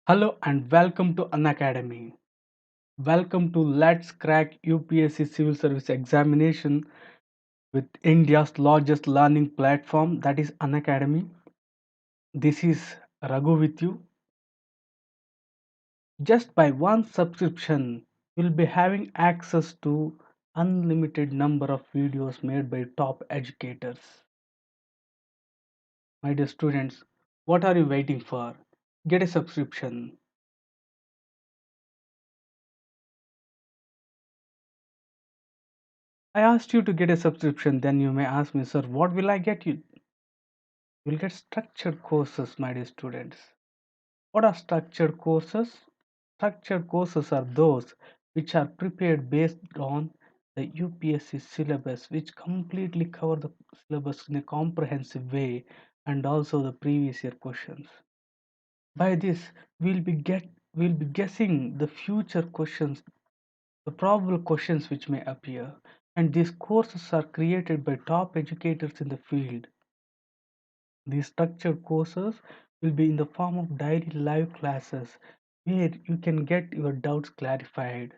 Hello and welcome to Unacademy. Welcome to Let's Crack UPSC Civil Service Examination with India's largest learning platform, that is Unacademy. This is Raghu with you. Just by one subscription, you'll be having access to unlimited number of videos made by top educators. My dear students, what are you waiting for? Get a subscription. I asked you to get a subscription, then you may ask me, sir, what will I get you? You'll get structured courses, my dear students. What are structured courses? Structured courses are those which are prepared based on the UPSC syllabus, which completely cover the syllabus in a comprehensive way and also the previous year questions. By this, we'll be guessing the future questions, the probable questions which may appear. And these courses are created by top educators in the field. These structured courses will be in the form of daily live classes where you can get your doubts clarified.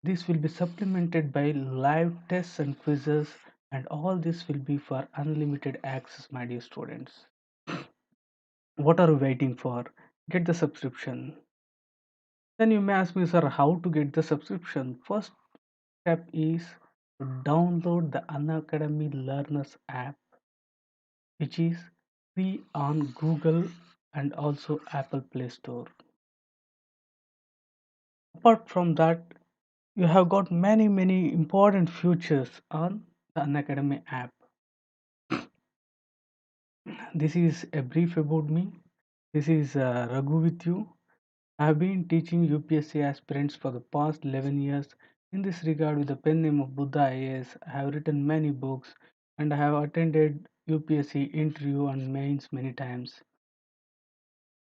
This will be supplemented by live tests and quizzes, and all this will be for unlimited access, my dear students. What are you waiting for? Get the subscription. Then you may ask me, sir, how to get the subscription? First step is to download the Unacademy Learners app, which is free on Google and also Apple Play Store. Apart from that, you have got many important features on the Unacademy app. This is a brief about me. This is Raghu with you. I have been teaching UPSC aspirants for the past 11 years. In this regard, with the pen name of Buddha IAS, I have written many books and I have attended UPSC interview and mains many times.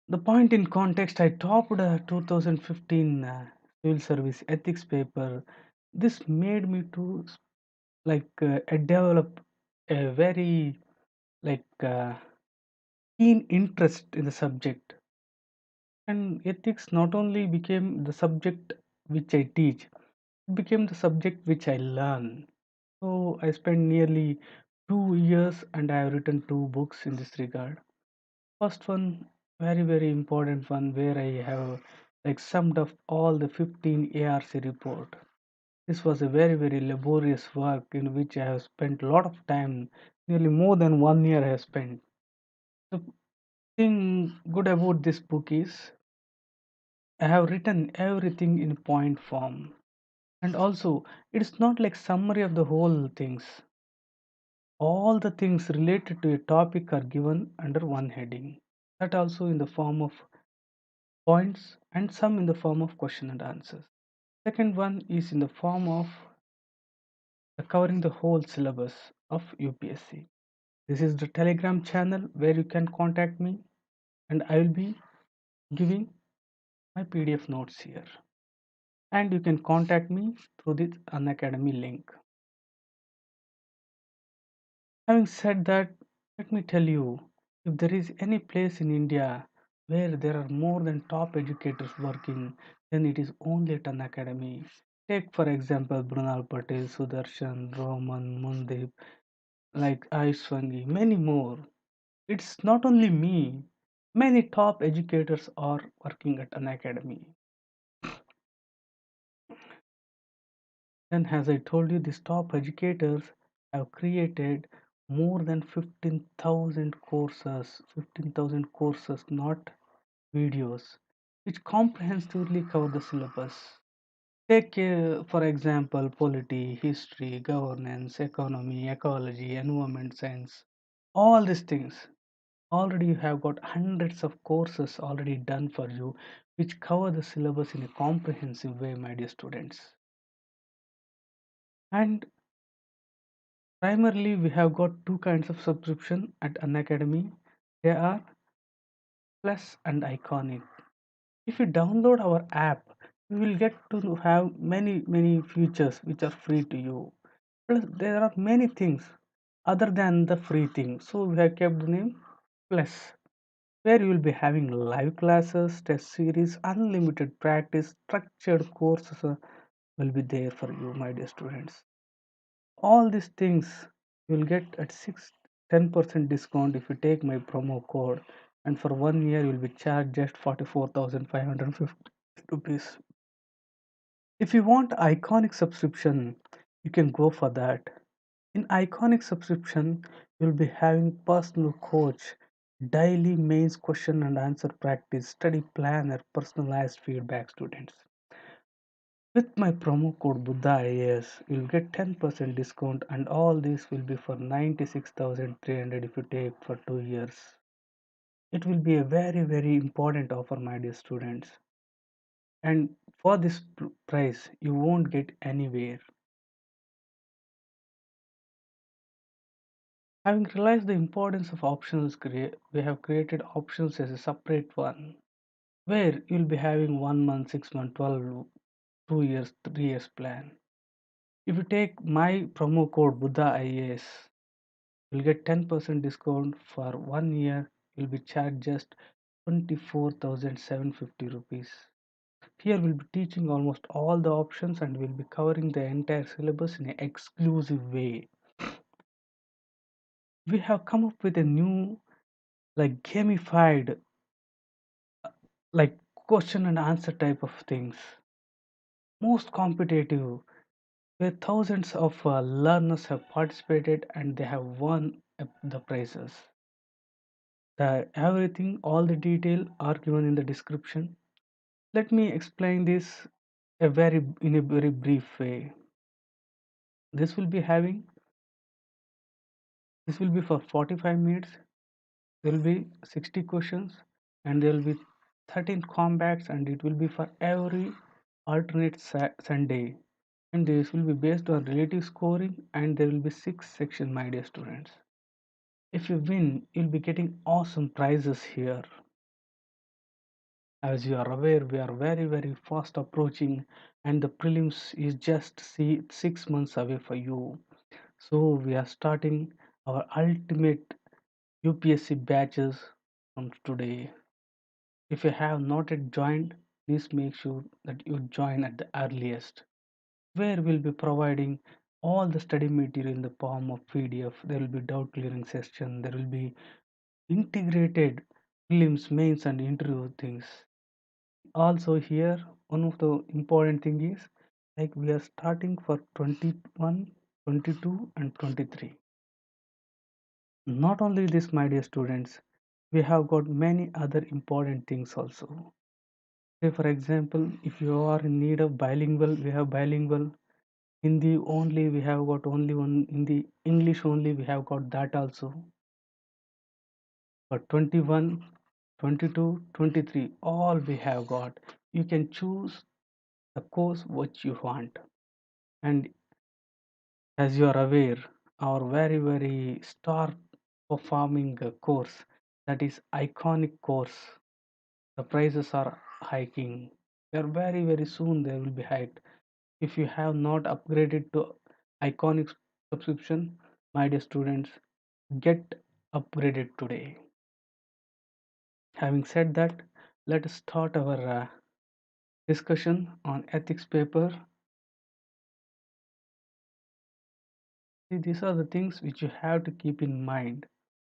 The point in context, I topped a 2015 civil service ethics paper. This made me to develop a very like keen interest in the subject, and ethics not only became the subject which I teach, it became the subject which I learn. So I spent nearly 2 years and I have written two books in this regard. First one, very important one, where I have summed up all the 15 ARC report. This was a very laborious work in which I have spent a lot of time, nearly more than 1 year I have spent. The thing good about this book is I have written everything in point form. And also, it's not like summary of the whole things. All the things related to a topic are given under one heading. That also in the form of points and some in the form of question and answers. Second one is in the form of covering the whole syllabus of UPSC. This is the Telegram channel where you can contact me and I will be giving my PDF notes here. And you can contact me through this Unacademy link. Having said that, let me tell you, if there is any place in India where there are more than top educators working, then it is only at Unacademy. Take for example Brunal Patel, Sudarshan, Roman, Mundip, like Aishwangi, many more. It's not only me. Many top educators are working at Unacademy. And as I told you, these top educators have created more than 15,000 courses, 15,000 courses, not videos, which comprehensively cover the syllabus. Take, for example, polity, history, governance, economy, ecology, environment science, all these things. Already you have got hundreds of courses already done for you, which cover the syllabus in a comprehensive way, my dear students. And primarily, we have got two kinds of subscription at Unacademy. They are Plus and Iconic. If you download our app, you will get to have many features which are free to you. Plus, there are many things other than the free thing. So we have kept the name Plus. where you will be having live classes, test series, unlimited practice, structured courses will be there for you, my dear students. All these things you will get at 10% discount if you take my promo code, and for 1 year you will be charged just 44,550 rupees. If you want iconic subscription, you can go for that. In iconic subscription, you'll be having personal coach, daily mains question and answer practice, study planner, personalized feedback students. With my promo code Buddha IAS, you'll get 10% discount, and all this will be for 96,300 if you take for 2 years. It will be a very very important offer, my dear students. And for this price, you won't get anywhere. Having realized the importance of options, we have created options as a separate one, where you'll be having 1 month, 6 month, 12, 2 years, 3 years plan. If you take my promo code Buddha IAS, you'll get 10% discount for 1 year. You'll be charged just 24,750 rupees. Here we'll be teaching almost all the options and we'll be covering the entire syllabus in an exclusive way. We have come up with a new like gamified like question and answer type of things, most competitive, where thousands of learners have participated and they have won the prizes. The everything, all the detail are given in the description. Let me explain this in a very brief way. This will be having this will be for 45 minutes. There will be 60 questions and there will be 13 combats, and it will be for every alternate Sunday, and this will be based on relative scoring, and there will be 6 sections, my dear students. If you win, you'll be getting awesome prizes here. As you are aware, we are very very fast approaching, and the prelims is just 6 months away for you. So we are starting our ultimate UPSC batches from today. If you have not yet joined, please make sure that you join at the earliest, where we'll be providing all the study material in the form of PDF. There will be doubt clearing session, there will be integrated prelims, mains, and interview things. Also, here, one of the important thing is like we are starting for 21, 22, and 23. Not only this, my dear students, we have got many other important things also. Say, for example, if you are in need of bilingual, we have bilingual. Hindi only, we have got only one. Hindi, English only, we have got that also. For 21, 22, 23, all we have got. You can choose the course what you want. And as you are aware, our very, very star performing course, that is iconic course, the prices are hiking. They are very, very soon they will be hiked. If you have not upgraded to iconic subscription, my dear students, get upgraded today. Having said that, let us start our discussion on ethics paper. See, these are the things which you have to keep in mind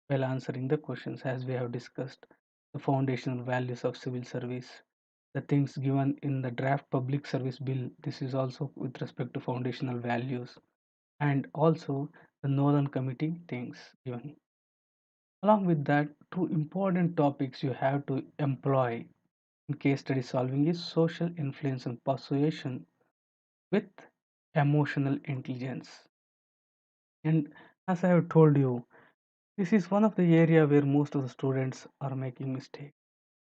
while answering the questions, as we have discussed the foundational values of civil service, the things given in the draft public service bill. This is also with respect to foundational values, and also the Northern Committee things given. Along with that, two important topics you have to employ in case study solving is social influence and persuasion with emotional intelligence. And as I have told you, this is one of the area where most of the students are making mistake.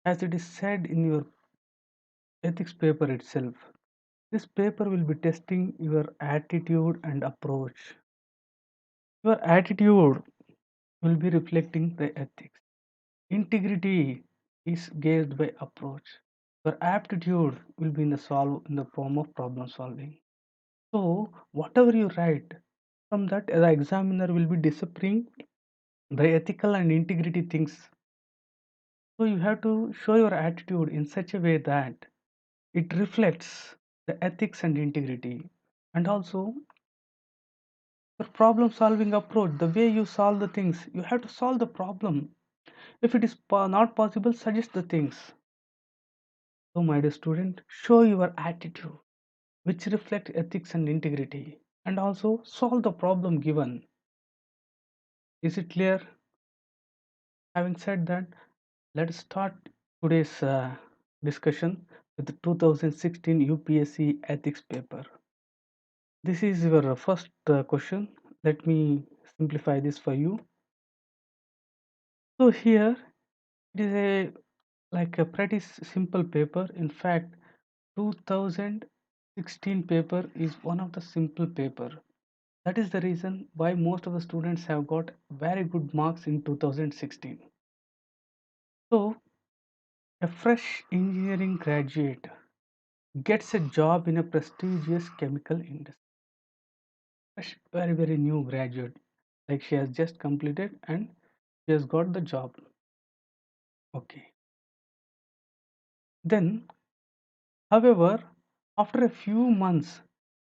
As it is said in your ethics paper itself, this paper will be testing your attitude and approach. Your attitude will be reflecting the ethics. Integrity is gauged by approach. Your aptitude will be in the form of problem solving. So whatever you write, from that the examiner will be deciphering the ethical and integrity things. So you have to show your attitude in such a way that it reflects the ethics and integrity, and also your problem solving approach, the way you solve the things. You have to solve the problem. If it is not possible, suggest the things. So my dear student, show your attitude which reflects ethics and integrity, and also solve the problem given. Is it clear? Having said that, let us start today's discussion with the 2016 UPSC ethics paper. This is your first question. Let me simplify this for you. So here it is a like a pretty simple paper. In fact, 2016 paper is one of the simple paper. That is the reason why most of the students have got very good marks in 2016. So a fresh engineering graduate gets a job in a prestigious chemical industry. Fresh, very, very new graduate. Like she has just completed and she has got the job. Okay. Then, however, after a few months,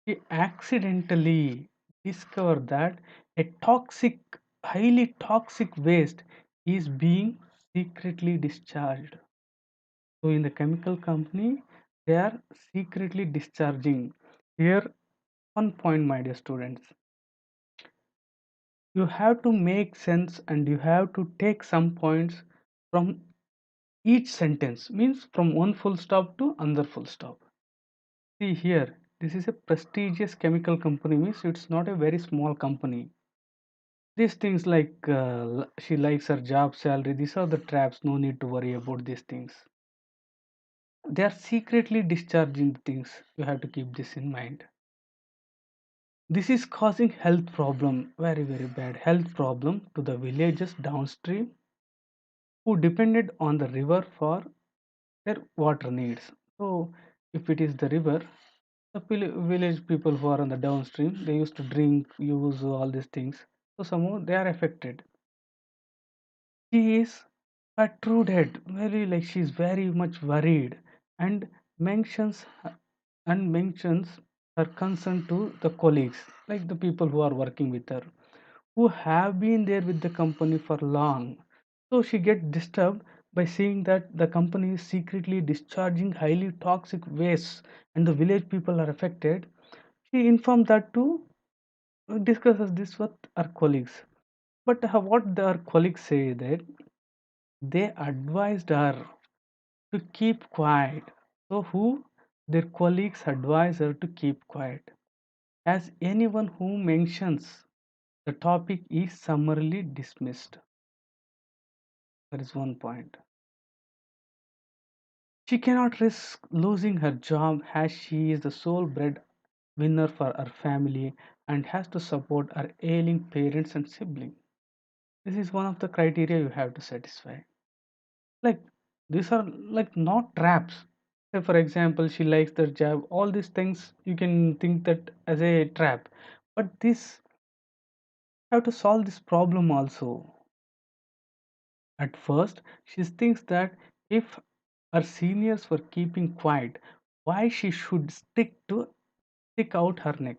she accidentally discovered that a toxic, highly toxic waste is being secretly discharged. So, in the chemical company, they are secretly discharging. Here, one point, my dear students, you have to make sense and you have to take some points from each sentence, means from one full stop to another full stop. See here, this is a prestigious chemical company, means it's not a very small company. These things like she likes her job, salary, these are the traps, no need to worry about these things. They are secretly discharging things, you have to keep this in mind. This is causing health problem, very, very bad health problem to the villages downstream who depended on the river for their water needs. So, if it is the river, the village people who are on the downstream, they used to drink, use all these things. So, somehow they are affected. She is protruded, very like she is very much worried, and mentions mentions her concern to the colleagues, like the people who are working with her, who have been there with the company for long. So she gets disturbed by seeing that the company is secretly discharging highly toxic waste and the village people are affected. She informed that to discusses this with her colleagues. But what their colleagues say that they advised her to keep quiet. So who? Their colleagues advise her to keep quiet. As anyone who mentions the topic is summarily dismissed. That is one point. She cannot risk losing her job as she is the sole breadwinner for her family and has to support her ailing parents and siblings. This is one of the criteria you have to satisfy. Like these are like not traps. Say for example, she likes their job. All these things you can think that as a trap, but this have to solve this problem also. At first, she thinks that if her seniors were keeping quiet, why she should stick out her neck?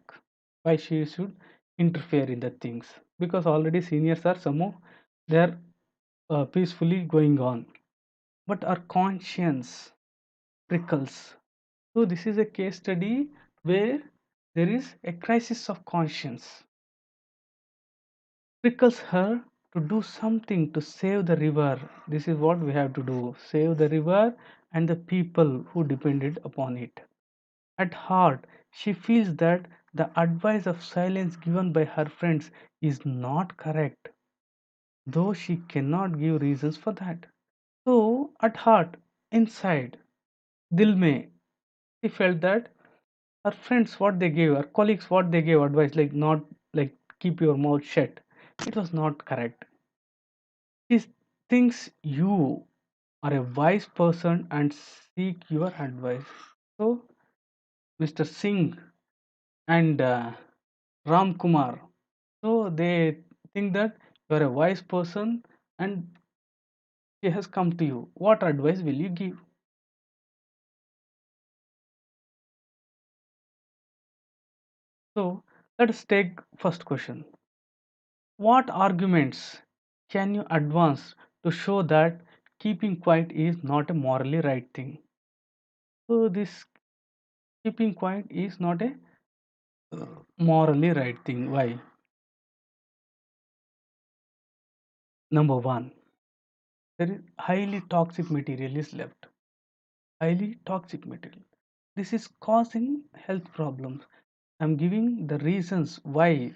Why she should interfere in the things? Because already seniors are somehow they are peacefully going on, but our conscience prickles. So this is a case study where there is a crisis of conscience. Prickles her to do something to save the river. This is what we have to do, save the river and the people who depended upon it. At heart, she feels that the advice of silence given by her friends is not correct, though she cannot give reasons for that. So, at heart, inside, dil mein, she felt that her friends, what they gave, her colleagues, what they gave advice, like not like keep your mouth shut, it was not correct. She thinks you are a wise person and seek your advice. So, Mr. Singh and Ram Kumar, so they think that you are a wise person and She has come to you. What advice will you give? So let us take first question. What arguments can you advance to show that keeping quiet is not a morally right thing? So this keeping quiet is not a morally right thing. Why? Number one, there is highly toxic material is left. Highly toxic material. This is causing health problems. I'm giving the reasons why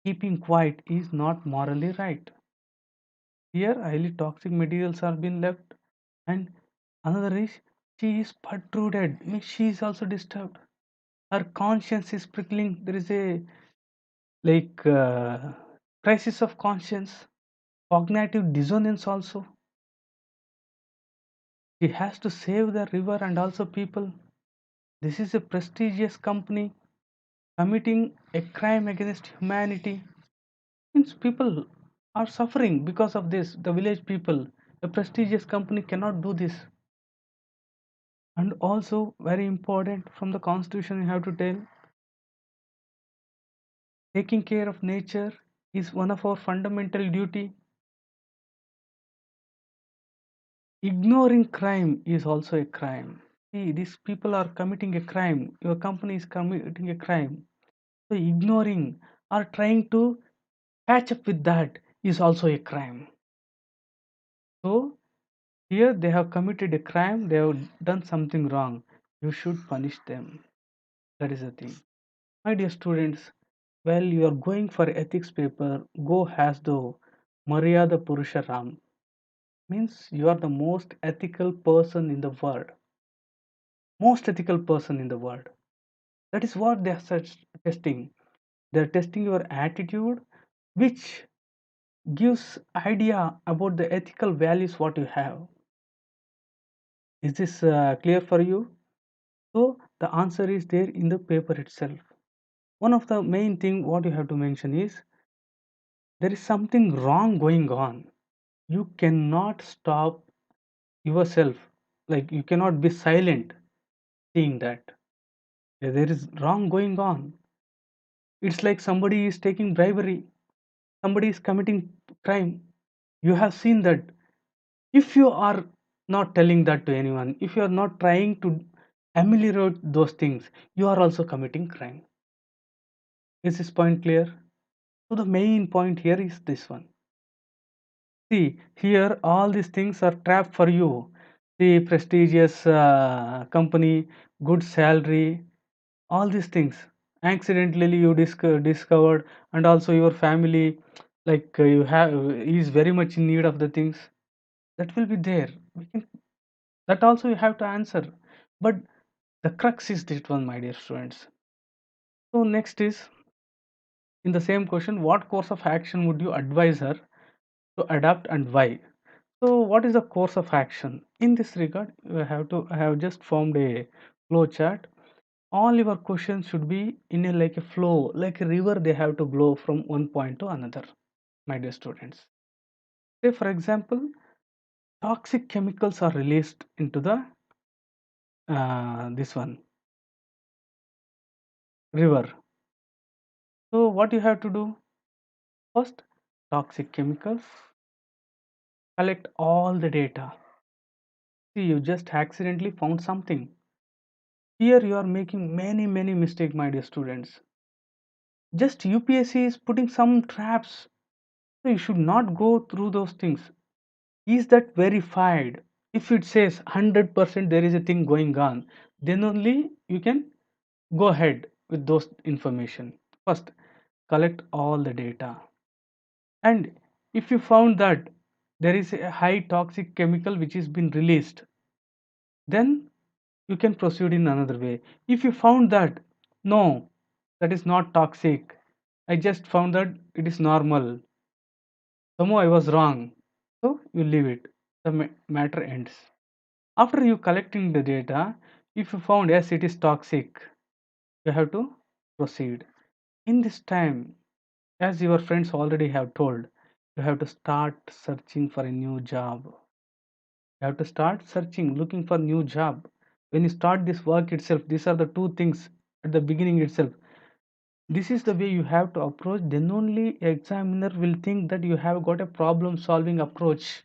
keeping quiet is not morally right. Here, highly toxic materials are being left, and another is she is protruded, means she is also disturbed. Her conscience is prickling. There is a like crisis of conscience, cognitive dissonance also. She has to save the river and also people. This is a prestigious company committing a crime against humanity. Means people are suffering because of this. The village people, a prestigious company cannot do this. And also very important from the constitution you have to tell, taking care of nature is one of our fundamental duty. Ignoring crime is also a crime. See, these people are committing a crime. Your company is committing a crime. So ignoring or trying to catch up with that is also a crime. So here they have committed a crime, they have done something wrong. You should punish them. That is the thing. My dear students, while you are going for ethics paper, go as though Maryada Purusharam means you are the most ethical person in the world. Most ethical person in the world. That is what they are testing. They are testing your attitude, which gives idea about the ethical values what you have. Is this clear for you? So the answer is there in the paper itself. One of the main thing what you have to mention is there is something wrong going on. You cannot stop yourself, like you cannot be silent seeing that there is wrong going on. It's like somebody is taking bribery, somebody is committing crime. You have seen that. If you are not telling that to anyone, if you are not trying to ameliorate those things, you are also committing crime. Is this point clear? So the main point here is this one. See, here all these things are trap for you. The prestigious company, good salary, all these things. Accidentally you discovered, and also your family, like you have is very much in need of the things that will be there. We can, that also you have to answer. But the crux is this one, my dear students. So next is in the same question, what course of action would you advise her to adopt and why? So what is the course of action? In this regard, you have to have just formed a flow chart. All your questions should be in a like a flow, like a river they have to flow from one point to another, my dear students. Say for example, toxic chemicals are released into the this one river. So what you have to do? First, toxic chemicals, collect all the data. See, you just accidentally found something. Here you are making many mistakes, my dear students. Just UPSC is putting some traps. So you should not go through those things. Is that verified? If it says 100% there is a thing going on, then only you can go ahead with those information. First, collect all the data. And if you found that there is a high toxic chemical which is been released, then you can proceed in another way. If you found that no, that is not toxic, I just found that it is normal, somehow I was wrong, so you leave it, the matter ends. After you collecting the data, if you found yes it is toxic, you have to proceed. In this time, as your friends already have told, You have to start searching for a new job. You have to start searching, looking for new job. When you start this work itself, these are the two things at the beginning itself. This is the way you have to approach. Then only examiner will think that you have got a problem solving approach.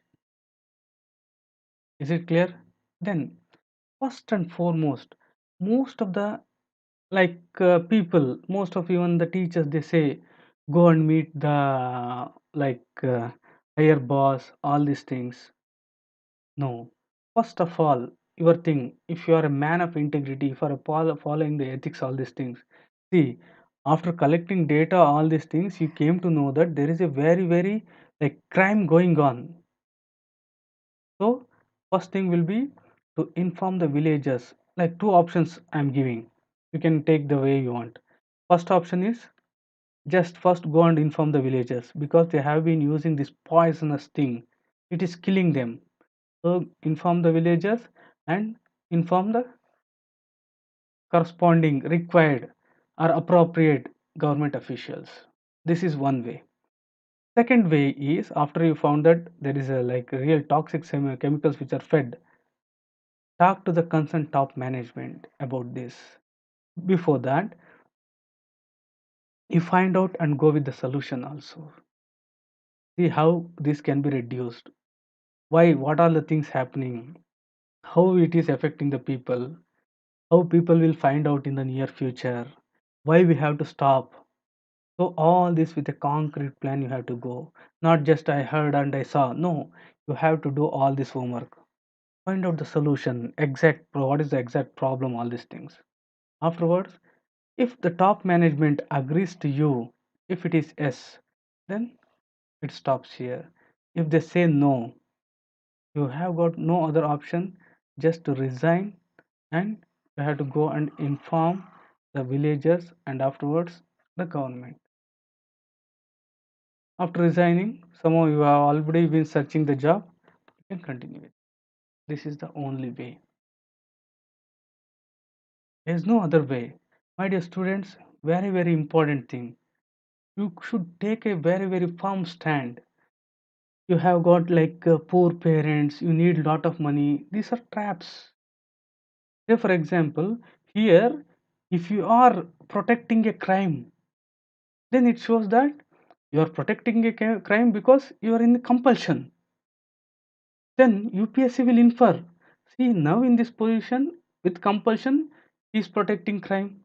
Is it clear? Then first and foremost, most of the people, most of even the teachers, they say go and meet the higher boss, all these things. No. First of all, your thing, if you are a man of integrity, if you are following the ethics, all these things. See, after collecting data, all these things, you came to know that there is a very, very crime going on. So, first thing will be to inform the villagers. Like two options I'm giving. You can take the way you want. First option is just first go and inform the villagers because they have been using this poisonous thing. It is killing them. So inform the villagers and inform the corresponding required or appropriate government officials. This is one way. Second way is after you found that there is a real toxic chemicals which are fed, talk to the concerned top management about this. Before that, you find out and go with the solution also. See how this can be reduced. Why? What are the things happening? How it is affecting the people? How people will find out in the near future? Why we have to stop? So all this with a concrete plan you have to go. Not just I heard and I saw. No, you have to do all this homework. Find out the solution, what is the exact problem, all these things. Afterwards, if the top management agrees to you, if it is yes, then it stops here. If they say no, you have got no other option just to resign, and you have to go and inform the villagers and afterwards the government. After resigning, somehow you have already been searching the job, you can continue it. This is the only way. There is no other way. My dear students, very, very important thing. You should take a very, very firm stand. You have got poor parents, you need lot of money. These are traps. Say, for example, here, if you are protecting a crime, then it shows that you are protecting a crime because you are in compulsion. Then UPSC will infer, see, now in this position with compulsion, he is protecting crime.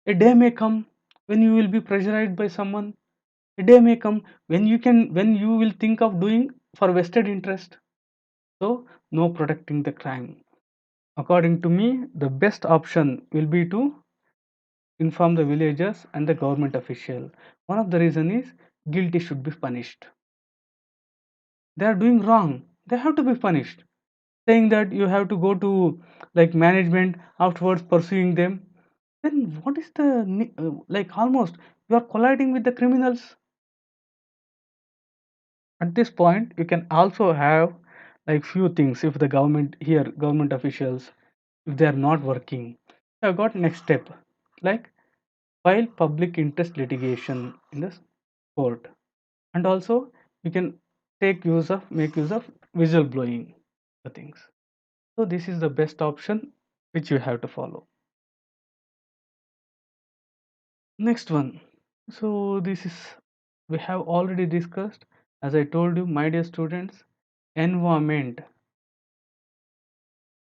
A day may come when you will be pressurized by someone. A day may come when you will think of doing for vested interest. So no protecting the crime. According to me, the best option will be to inform the villagers and the government official. One of the reason is guilty should be punished. They are doing wrong. They have to be punished. Saying that you have to go to management afterwards pursuing them, then what is the almost you are colliding with the criminals. At this point you can also have few things. If the government officials, if they are not working, you have got next step, like file public interest litigation in the court. And also you can make use of whistleblowing the things. So this is the best option which you have to follow. Next one. So this is we have already discussed. As I told you, my dear students, environment.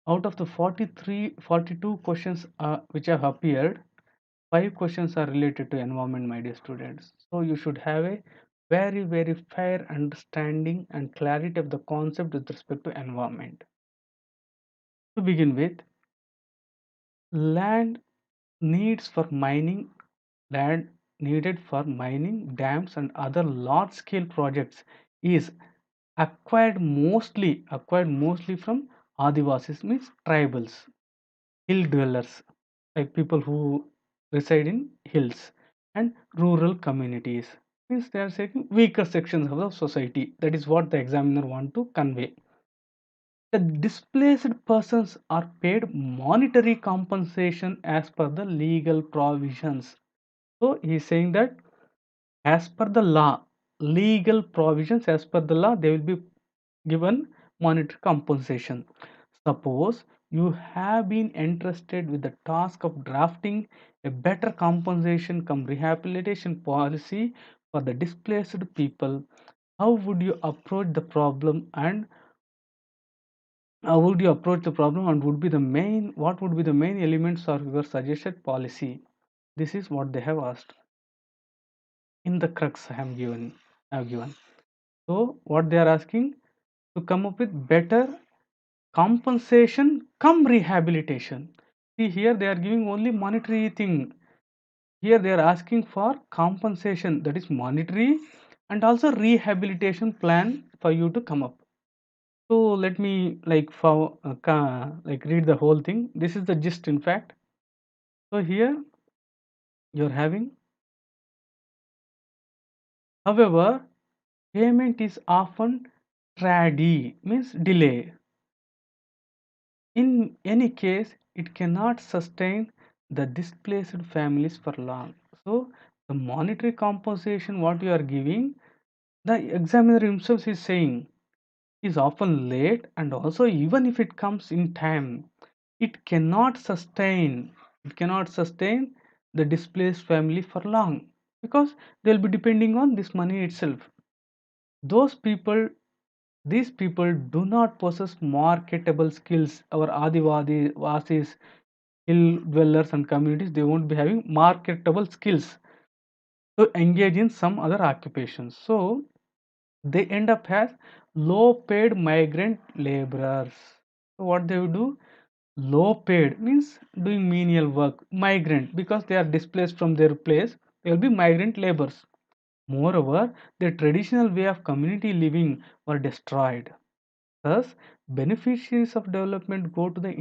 Out of the 42 questions which have appeared, 5 questions are related to environment, my dear students. So you should have a very, very fair understanding and clarity of the concept with respect to environment. To begin with, land needs for mining, land needed for mining, dams, and other large scale projects is acquired mostly from Adivasis, means tribals, hill dwellers, like people who reside in hills, and rural communities, means they are saying weaker sections of the society. That is what the examiner want to convey. The displaced persons are paid monetary compensation as per the legal provisions. So he is saying that as per the law, legal provisions as per the law, they will be given monetary compensation. Suppose you have been entrusted with the task of drafting a better compensation cum rehabilitation policy for the displaced people. How would you approach the problem, and would be the main what would be the main elements of your suggested policy? This is what they have asked in the crux I have given. So what they are asking, to come up with better compensation come rehabilitation. See, here they are giving only monetary thing. Here they are asking for compensation, that is monetary, and also rehabilitation plan for you to come up. So let me like read the whole thing. This is the gist in fact. So here you're having, however, payment is often tardy, means delay. In any case, it cannot sustain the displaced families for long. So the monetary compensation what you are giving, the examiner himself is saying, is often late, and also even if it comes in time, it cannot sustain the displaced family for long, because they'll be depending on this money itself. Those people These people do not possess marketable skills. Our Adivadi Vasis, hill dwellers and communities, they won't be having marketable skills to engage in some other occupations. So they end up as low paid migrant laborers. So what they will do? Low paid means doing menial work. Migrant, because they are displaced from their place, they will be migrant laborers. Moreover, their traditional way of community living were destroyed. Thus, beneficiaries of development go to the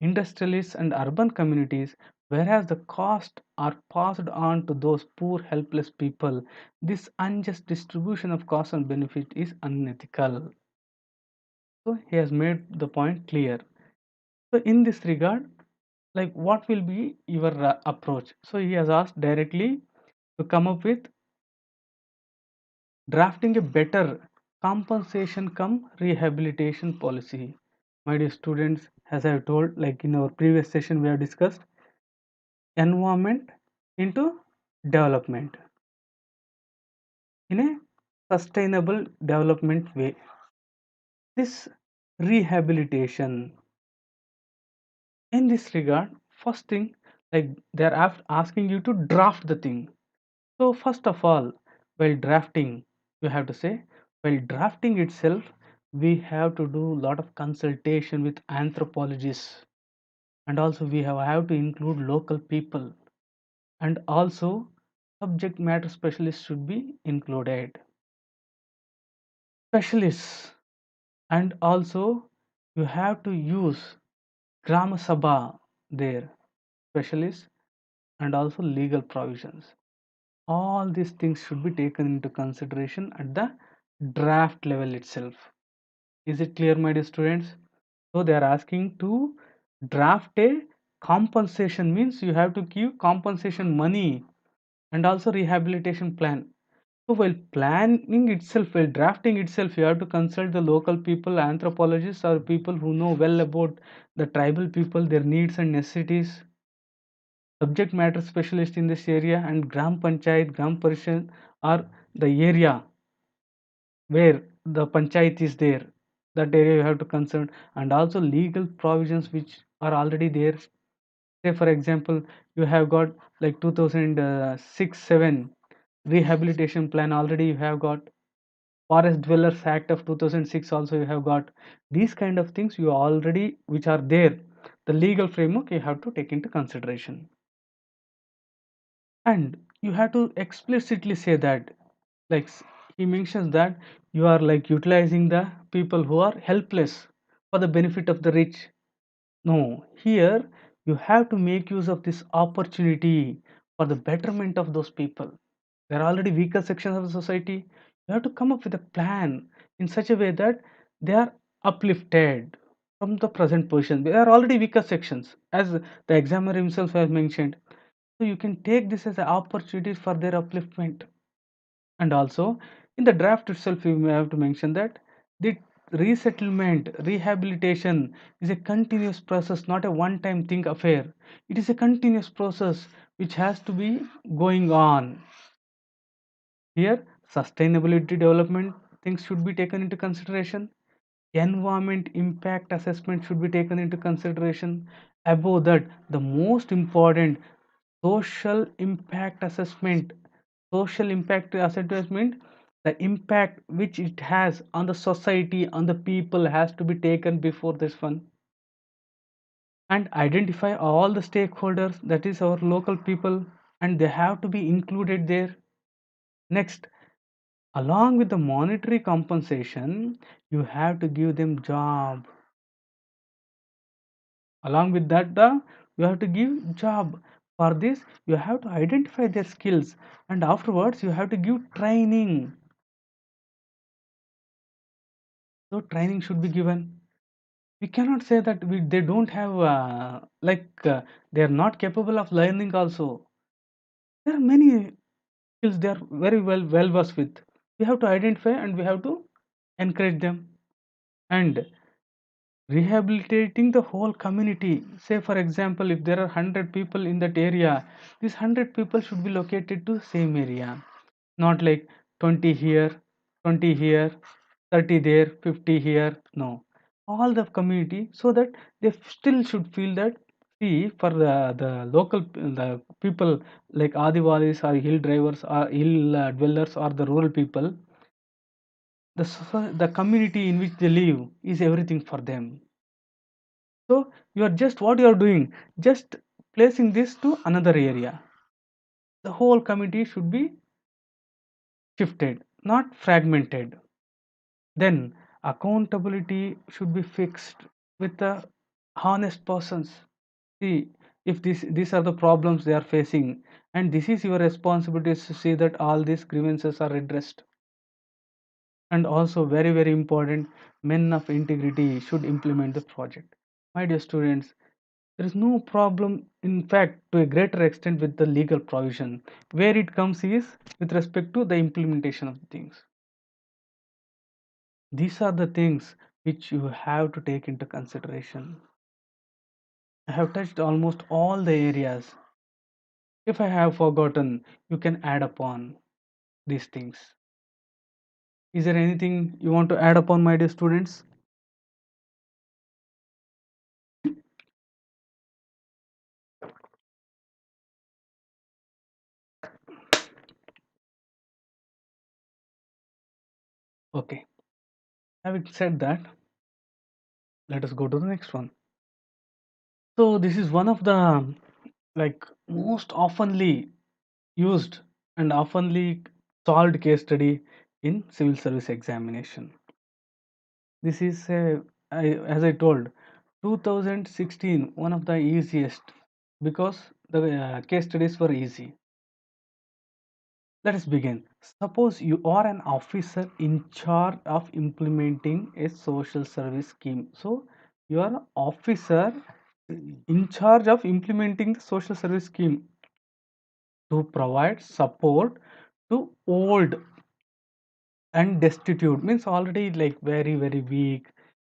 industrialists, and urban communities, whereas the costs are passed on to those poor, helpless people. This unjust distribution of cost and benefit is unethical. So, he has made the point clear. So, in this regard, like what will be your approach? So, he has asked directly to come up with drafting a better compensation cum rehabilitation policy. My dear students, as I have told, like in our previous session, we have discussed environment into development in a sustainable development way. This rehabilitation, in this regard, first thing, like they are asking you to draft the thing. So, first of all, while drafting, you have to say, while drafting itself, we have to do a lot of consultation with anthropologists, and also we have to include local people, and also subject matter specialists should be included. Specialists, and also you have to use Grama Sabha there, specialists, and also legal provisions. All these things should be taken into consideration at the draft level itself. Is it clear, my dear students? So they are asking to draft a compensation, means you have to give compensation money, and also rehabilitation plan. So while planning itself, while drafting itself, you have to consult the local people, anthropologists, or people who know well about the tribal people, their needs and necessities, subject matter specialist in this area, and gram panchayat, gram parishad, or the area where the panchayat is there, that area you have to consult, and also legal provisions which are already there. Say for example, you have got like 2006-7 rehabilitation plan already, you have got forest dwellers act of 2006 also, you have got these kind of things you already which are there, the legal framework you have to take into consideration. And you have to explicitly say that, like he mentions that you are like utilizing the people who are helpless for the benefit of the rich. No, here you have to make use of this opportunity for the betterment of those people. There are already weaker sections of the society. You have to come up with a plan in such a way that they are uplifted from the present position. There are already weaker sections, as the examiner himself has mentioned. So you can take this as an opportunity for their upliftment. And also, in the draft itself, you may have to mention that the resettlement, rehabilitation is a continuous process, not a one time thing affair. It is a continuous process which has to be going on. Here, sustainability development things should be taken into consideration. Environment impact assessment should be taken into consideration. Above that, the most important, social impact assessment. Social impact assessment, the impact which it has on the society, on the people, has to be taken before this one. And identify all the stakeholders, that is our local people, and they have to be included there. Next, along with the monetary compensation, you have to give them job. Along with that, you have to give job. For this, you have to identify their skills, and afterwards you have to give training. So training should be given. We cannot say that they don't have they are not capable of learning also. There are many skills they are very well versed with. We have to identify and we have to encourage them. And rehabilitating the whole community, say for example, if there are 100 people in that area, these 100 people should be located to same area, not like 20 here, 20 here, 30 there, 50 here. No, all the community, so that they still should feel that. See, for the local the people like Adivalis or hill drivers or hill dwellers or the rural people, the community in which they live is everything for them. So you are just, what you are doing, just placing this to another area. The whole community should be shifted, not fragmented. Then accountability should be fixed with the honest persons. See, if these are the problems they are facing, and this is your responsibility to see that all these grievances are addressed. And also, very important, men of integrity should implement the project. My dear students, there is no problem, in fact, to a greater extent with the legal provision. Where it comes is with respect to the implementation of things. These are the things which you have to take into consideration. I have touched almost all the areas. If I have forgotten, you can add upon these things. Is there anything you want to add upon, my dear students? Okay. Having said that, let us go to the next one. So this is one of the most oftenly used and oftenly solved case study in civil service examination. This is as I told, 2016, one of the easiest, because the case studies were easy. Let us begin. Suppose you are an officer in charge of implementing a social service scheme. So you are an officer in charge of implementing the social service scheme to provide support to old and destitute, means already like very weak,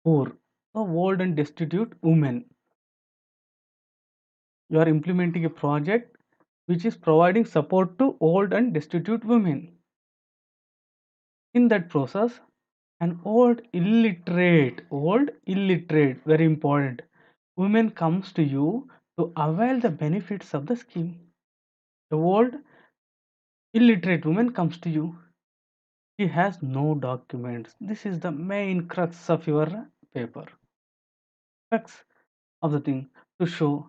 poor, so old and destitute women. You are implementing a project which is providing support to old and destitute women. In that process, an old illiterate, very important, woman comes to you to avail the benefits of the scheme. The old illiterate woman comes to you. She has no documents. This is the main crux of your paper. Crux of the thing, to show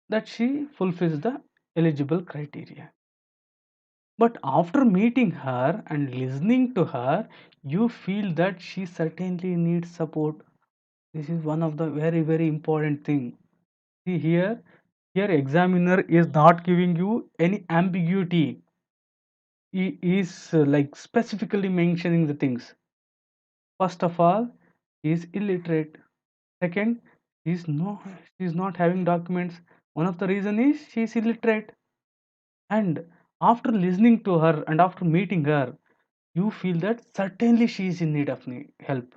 that she fulfills the eligible criteria. But after meeting her and listening to her, you feel that she certainly needs support. This is one of the very important thing. See here examiner is not giving you any ambiguity. He is specifically mentioning the things. First of all, he is illiterate. Second, she is not having documents. One of the reason is she is illiterate. And after listening to her and after meeting her, you feel that certainly she is in need of help.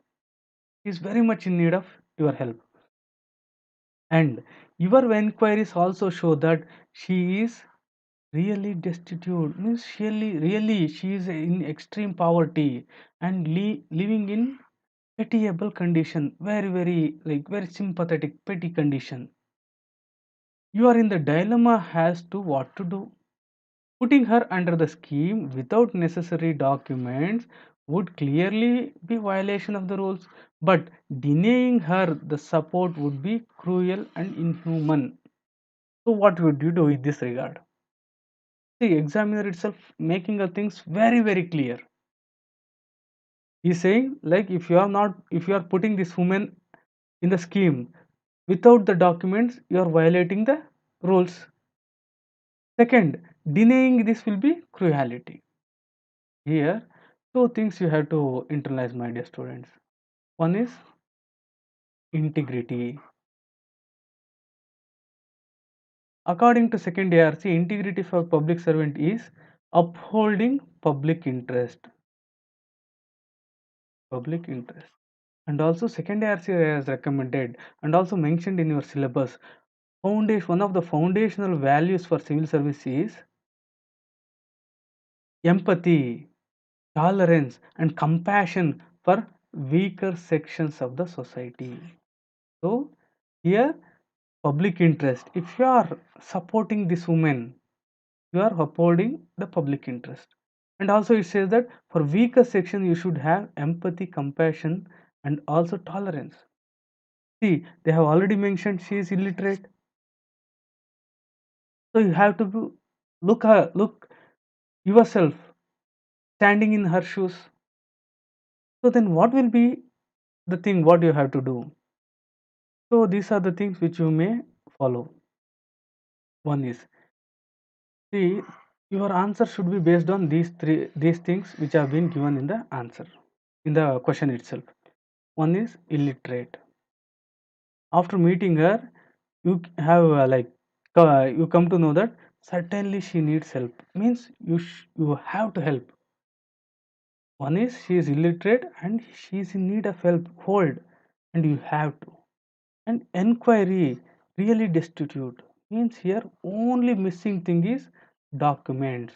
She is very much in need of your help. And your enquiries also show that she is really destitute, means really she is in extreme poverty and living in pitiable condition, very like very sympathetic petty condition. You are in the dilemma as to what to do. Putting her under the scheme without necessary documents would clearly be violation of the rules, but denying her the support would be cruel and inhuman. So what would you do in this regard? The examiner itself making the things very clear. He's saying like if you are putting this woman in the scheme without the documents, you are violating the rules. Second, denying this will be cruelty. Here, two things you have to internalize, my dear students. One is integrity. According to second ARC, integrity for public servant is upholding public interest. And also second ARC has recommended and also mentioned in your syllabus, one of the foundational values for civil service is empathy, tolerance, and compassion for weaker sections of the society. So, here, public interest. If you are supporting this woman, you are upholding the public interest. And also, it says that for weaker section, you should have empathy, compassion, and also tolerance. See, they have already mentioned she is illiterate, so you have to look yourself standing in her shoes. So then, what will be the thing what you have to do? So these are the things which you may follow. One is, see, your answer should be based on these things which have been given in the answer, in the question itself. One is illiterate. After meeting her, you have you come to know that certainly she needs help. Means you have to help. One is she is illiterate and she is in need of help. Hold, and you have to. And enquiry, really destitute, means here only missing thing is documents.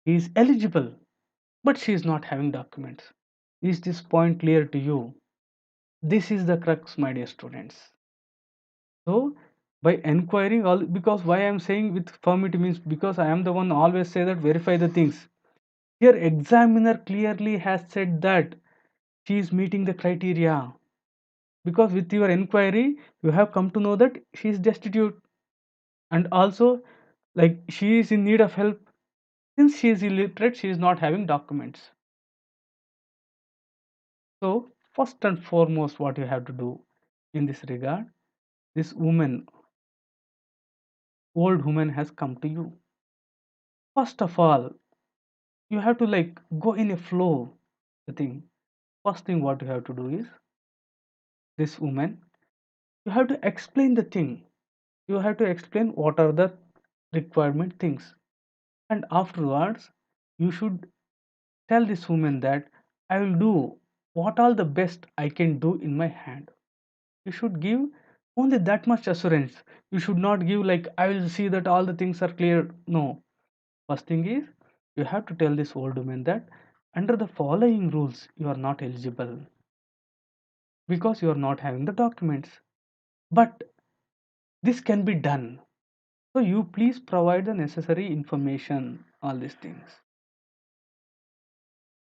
He is eligible, but she is not having documents. Is this point clear to you? This is the crux, my dear students. So by enquiring all, because why I am saying with firmity means because I am the one always say that verify the things. Here examiner clearly has said that she is meeting the criteria, because with your enquiry you have come to know that she is destitute, and also like she is in need of help. Since she is illiterate, she is not having documents. So first and foremost what you have to do in this regard, this woman, old woman has come to you. First of all, you have to like go in a flow. The thing, first thing what you have to do is, this woman, you have to explain the thing. You have to explain what are the requirement things, and afterwards you should tell this woman that I will do what all the best I can do in my hand. You should give only that much assurance. You should not give like I will see that all the things are clear. No. First thing is, you have to tell this old woman that under the following rules you are not eligible because you are not having the documents. But this can be done. So you please provide the necessary information, all these things.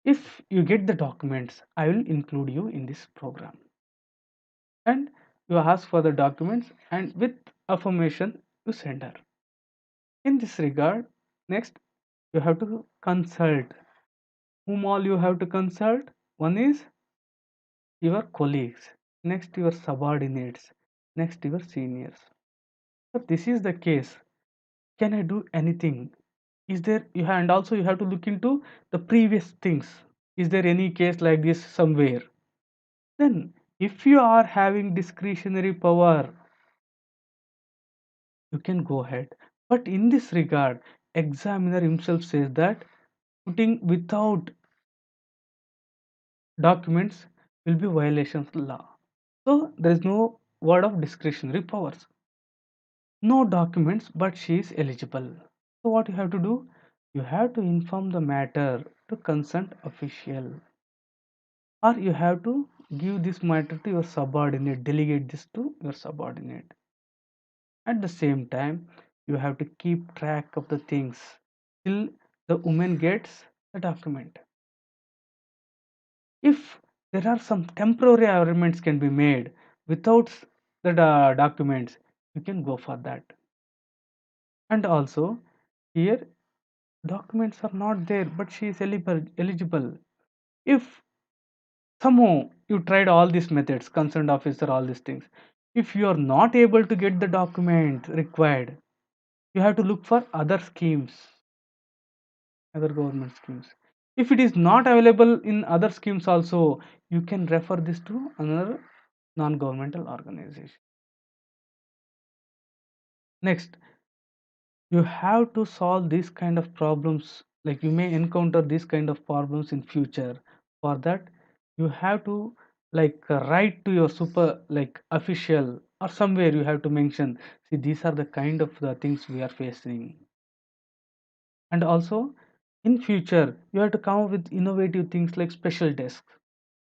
If you get the documents, I will include you in this program. And you ask for the documents and with affirmation you send her. In this regard, next you have to consult. Whom all you have to consult? One is your colleagues, next your subordinates, next your seniors. If this is the case, can I do anything? Is there you have, and also you have to look into the previous things. Is there any case like this somewhere? Then if you are having discretionary power, you can go ahead. But in this regard, examiner himself says that Putting without documents will be violation of the law. So there is no word of discretionary powers. No documents, but she is eligible. So what you have to do? You have to inform the matter to concerned official, or you have to give this matter to your subordinate, delegate this to your subordinate. At the same time, you have to keep track of the things till the woman gets the document. If there are some temporary arrangements can be made without the documents, you can go for that. And also here documents are not there, but she is eligible. If somehow you tried all these methods, concerned officer, all these things, if you are not able to get the document required, you have to look for other schemes, other government schemes. If it is not available in other schemes also, you can refer this to another non-governmental organization. Next, you have to solve these kind of problems, like you may encounter these kind of problems in future. For that, you have to write to your super like official, or somewhere you have to mention, see, these are the kind of the things we are facing. And also in future you have to come up with innovative things like special desks,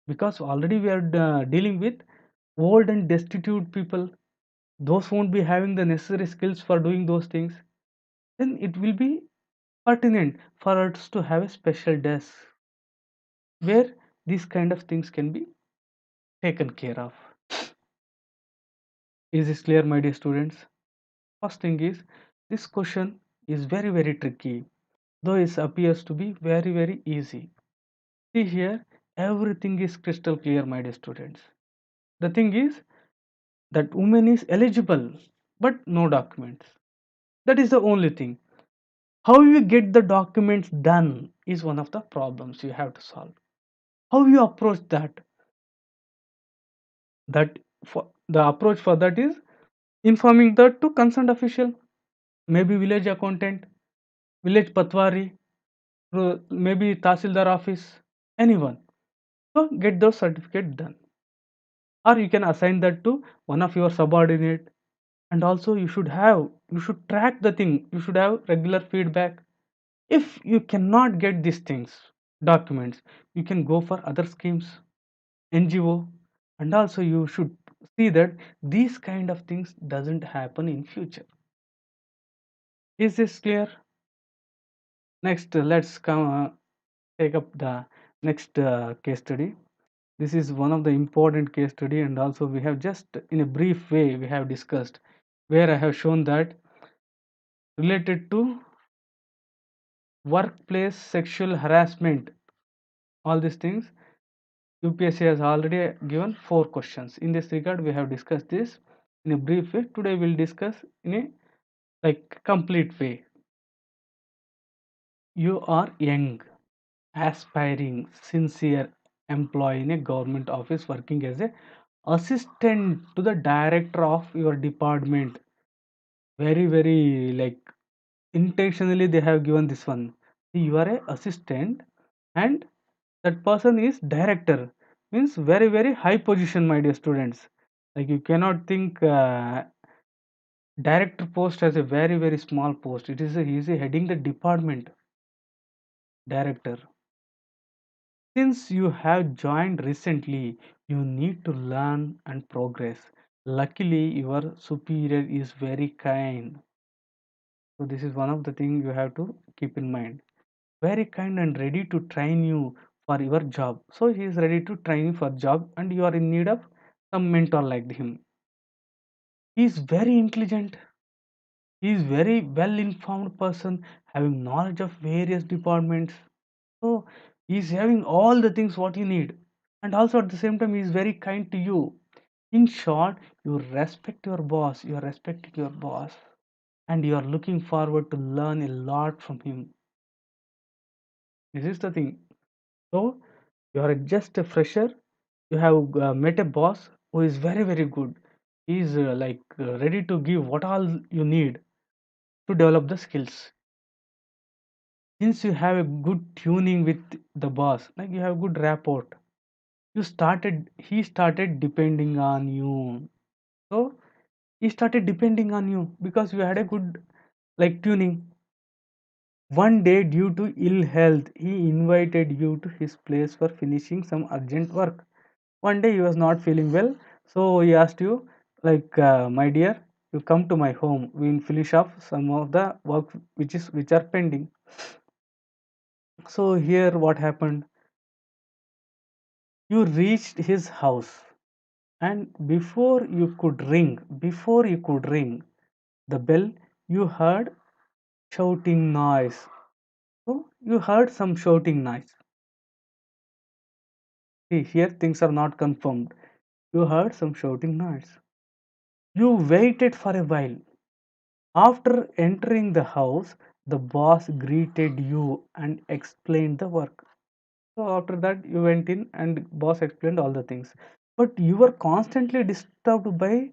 because already we are dealing with old and destitute people. Those won't be having the necessary skills for doing those things. Then it will be pertinent for us to have a special desk where these kind of things can be taken care of. Is this clear, my dear students? First thing is, this question is very tricky, though it appears to be very easy. See here, everything is crystal clear, my dear students. The thing is that woman is eligible, but no documents. That is the only thing. How you get the documents done is one of the problems you have to solve. How you approach that? That for the approach for that is informing that to concerned official, maybe village accountant, village patwari, maybe tahsildar office, anyone. So get those certificate done, or you can assign that to one of your subordinate. And also you should track the thing, you should have regular feedback. If you cannot get these things, documents, you can go for other schemes, NGO. And also you should see that these kind of things doesn't happen in future. Is this clear? Next, let's come take up the next case study. This is one of the important case study, and also we have just in a brief way we have discussed, where I have shown that related to workplace sexual harassment, all these things, UPSC has already given 4 questions. In this regard, we have discussed this in a brief way. Today we'll discuss in a complete way. You are young, aspiring, sincere employee in a government office, working as a assistant to the director of your department. Very intentionally they have given this one. See, you are a assistant and that person is director, means very high position, my dear students. Like you cannot think director post as a very small post. It is he is heading the department, director. Since you have joined recently, you need to learn and progress. Luckily, your superior is very kind. So this is one of the things you have to keep in mind. Very kind and ready to train you for your job. So he is ready to train you for job, and you are in need of some mentor like him. He is very intelligent. He is very well informed person, having knowledge of various departments. So he is having all the things what you need, and also at the same time he is very kind to you. In short, you respect your boss. You are respecting your boss, and you are looking forward to learn a lot from him. This is the thing. So you are just a fresher. You have met a boss who is very good. He is ready to give what all you need to develop the skills. since you have a good tuning with the boss, like you have good rapport, he started depending on you. So he started depending on you because you had a good like tuning. One day, due to ill health, he invited you to his place for finishing some urgent work. One day he was not feeling well, so he asked you, like, my dear, you come to my home. We will finish off some of the work which are pending. So here, what happened? You reached his house, and before you could ring the bell, you heard shouting noise. So you heard some shouting noise. See, here things are not confirmed. You heard some shouting noise. You waited for a while. After entering the house, the boss greeted you and explained the work. So after that, you went in and boss explained all the things. But you were constantly disturbed by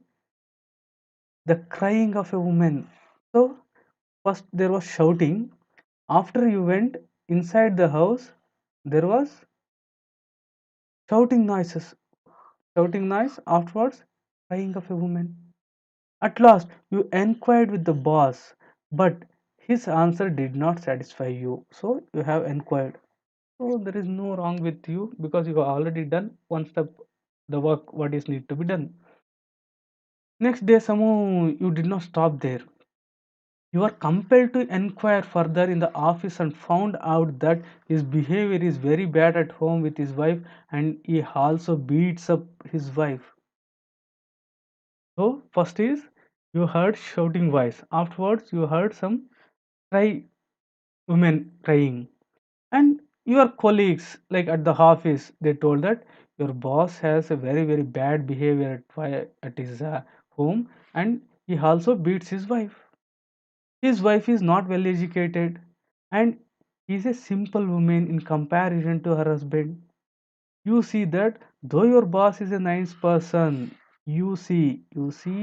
the crying of a woman. So first there was shouting. After you went inside the house, there was shouting noises. Shouting noise. Afterwards, crying of a woman. At last, you inquired with the boss, but his answer did not satisfy you. So you have inquired. So there is no wrong with you because you have already done one step, the work what is need to be done. Next day, somehow you did not stop there. You are compelled to inquire further in the office and found out that his behavior is very bad at home with his wife and he also beats up his wife. So first is you heard shouting voice. Afterwards, you heard some cry women crying, and your colleagues like at the office they told that your boss has a very bad behavior at his home, and he also beats his wife is not well educated, and is a simple woman in comparison to her husband. You see that though your boss is a nice person, you see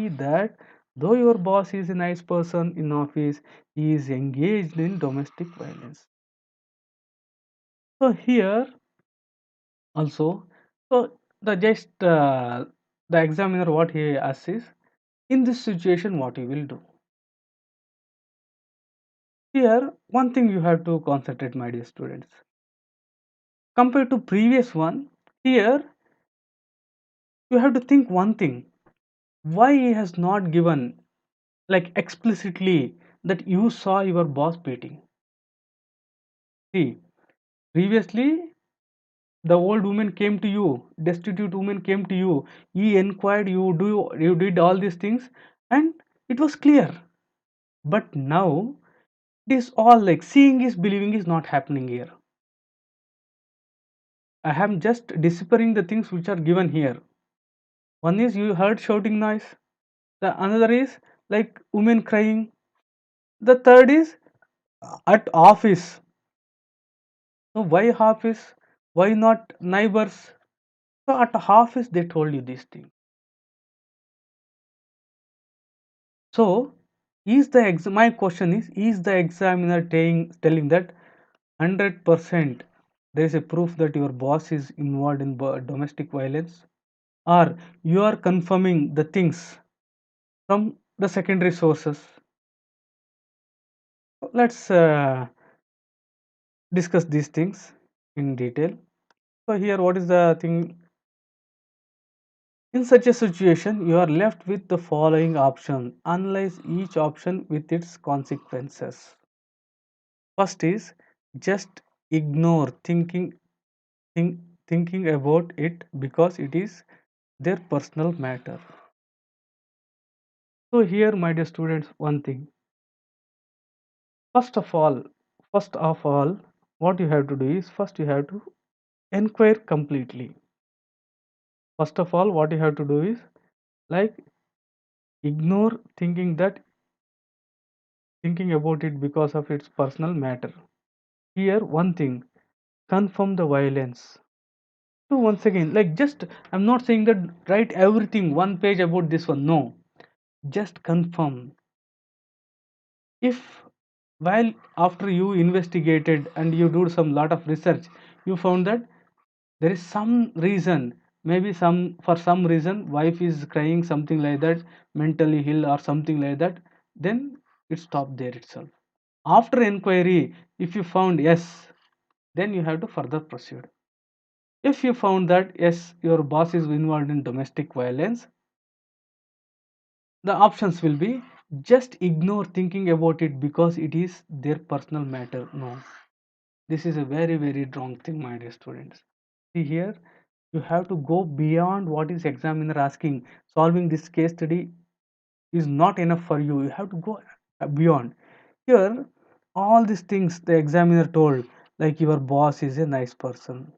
that though your boss is a nice person in office, he is engaged in domestic violence. So here also, so the examiner what he asks is, in this situation what you will do. Here one thing you have to concentrate, my dear students. Compared to previous one, here you have to think one thing, why he has not given like explicitly that you saw your boss beating. See, previously the old woman came to you, destitute woman came to you, he inquired, you did all these things, and it was clear. But now it is all like seeing is believing is not happening here. I am just disappearing the things which are given here. One is you heard shouting noise, the another is like women crying, the third is at office. So why office? Why not neighbors? So at office they told you these things. So my question is the examiner telling that 100% there is a proof that your boss is involved in domestic violence, or you are confirming the things from the secondary sources? Let's discuss these things in detail. So here what is the thing? In such a situation, you are left with the following option. Analyze each option with its consequences. First is just ignore think, thinking about it because it is their personal matter. So here, my dear students, one thing. First of all, first of all, what you have to do is first you have to inquire completely. First of all, what you have to do is like ignore thinking about it because of its personal matter. Here, one thing, confirm the violence. So once again, like just I'm not saying that write everything one page about this one. No, just confirm. If While after you investigated and you do some lot of research, you found that there is some reason, maybe some for some reason wife is crying something like that, mentally ill or something like that, then it stopped there itself. After inquiry, if you found yes, then you have to further proceed. If you found that yes, your boss is involved in domestic violence, the options will be just ignore thinking about it because it is their personal matter. No, this is a very, very wrong thing, my dear students. See here, you have to go beyond what is examiner asking. Solving this case study is not enough for you. You have to go beyond. Here, all these things the examiner told, like your boss is a nice person.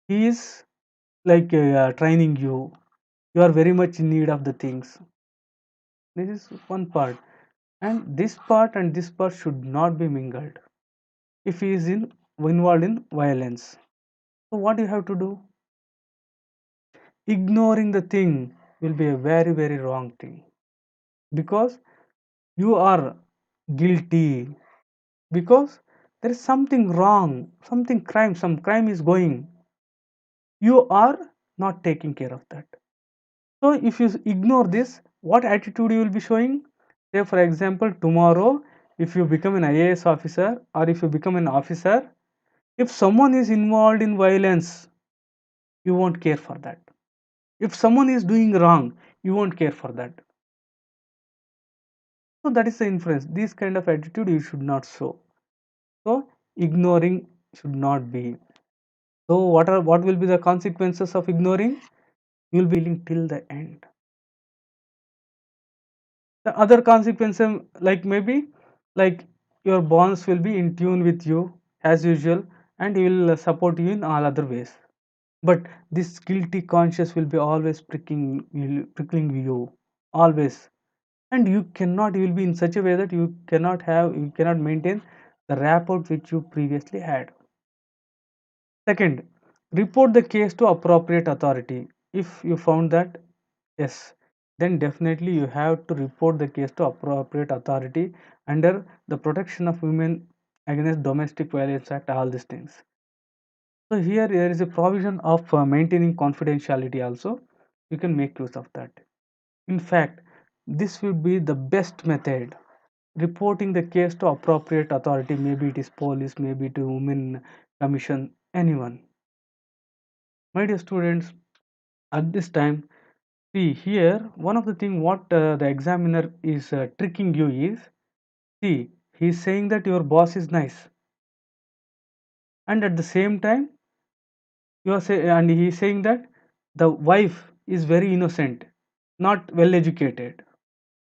He is like training you. You are very much in need of the things. This is one part, and this part should not be mingled. If he is involved in violence, so what you have to do? Ignoring the thing will be a very, very wrong thing, because you are guilty, because there is something wrong, something crime, some crime is going, you are not taking care of that. So if you ignore this, what attitude you will be showing? Say for example, tomorrow if you become an IAS officer or if you become an officer, if someone is involved in violence, you won't care for that. If someone is doing wrong, you won't care for that. So that is the influence. This kind of attitude you should not show. So ignoring should not be. So what will be the consequences of ignoring? You will be feeling till the end. The other consequence, like maybe like your bonds will be in tune with you as usual, and he will support you in all other ways. But this guilty conscience will be always prickling you always, and you will be in such a way that you cannot maintain the rapport which you previously had. Second, report the case to appropriate authority. If you found that yes, then definitely you have to report the case to appropriate authority under the Protection of Women Against Domestic Violence Act, all these things. So here there is a provision of maintaining confidentiality also. You can make use of that. In fact, this will be the best method. Reporting the case to appropriate authority, maybe it is police, maybe to women commission, anyone. My dear students, at this time, see here, one of the thing what the examiner is tricking you is, see, he is saying that your boss is nice, and at the same time, and he is saying that the wife is very innocent, not well educated,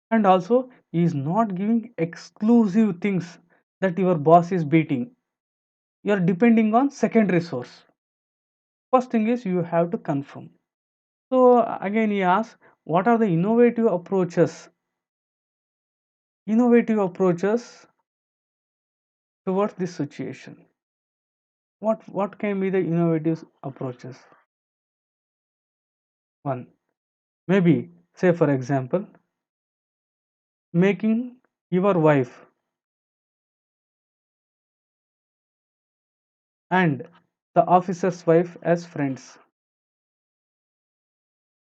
and also he is not giving exclusive things that your boss is beating. You are depending on secondary source. First thing is you have to confirm. So again, he asks, what are the innovative approaches towards this situation? What can be the innovative approaches? One, maybe say for example, making your wife and the officer's wife as friends,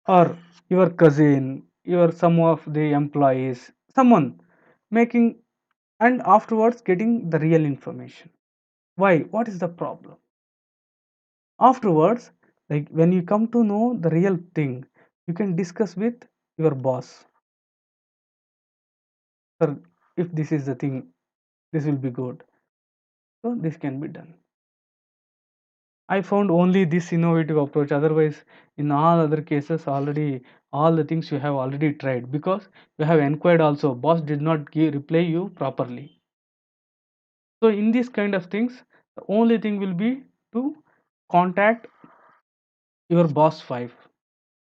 or your cousin, your some of the employees, someone making, and afterwards getting the real information. Why? What is the problem? Afterwards, like when you come to know the real thing, you can discuss with your boss. Sir, if this is the thing, this will be good. So this can be done. I found only this innovative approach. Otherwise, in all other cases, already all the things you have already tried, because you have inquired also. Boss did not reply you properly. So in this kind of things, the only thing will be to contact your boss wife.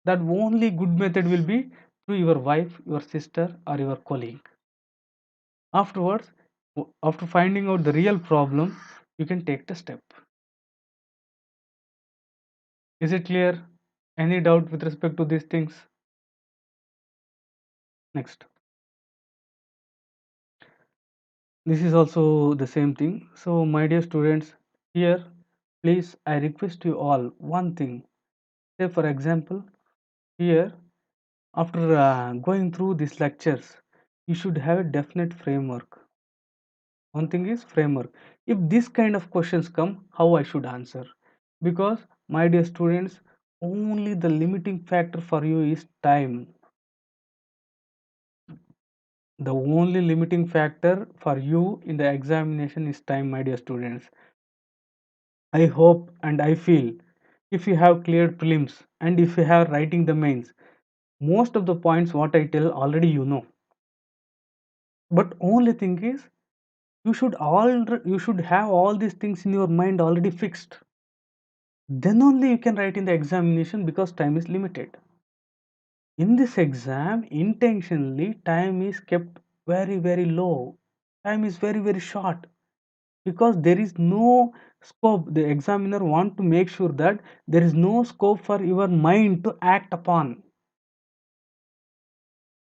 That only good method will be through your wife, your sister, or your colleague. Afterwards, after finding out the real problem, you can take the step. Is it clear? Any doubt with respect to these things? Next. This is also the same thing. So, my dear students, here, please, I request you all one thing. Say, for example, here, after going through these lectures, you should have a definite framework. One thing is framework. If this kind of questions come, how I should answer? Because, my dear students, only the limiting factor for you is time. The only limiting factor for you in the examination is time, my dear students. I hope and I feel if you have cleared prelims and if you have writing the mains, most of the points what I tell already you know. But only thing is you should have all these things in your mind already fixed. Then only you can write in the examination because time is limited. In this exam, intentionally time is kept very low. Time is very short because there is no scope. The examiner want to make sure that there is no scope for your mind to act upon.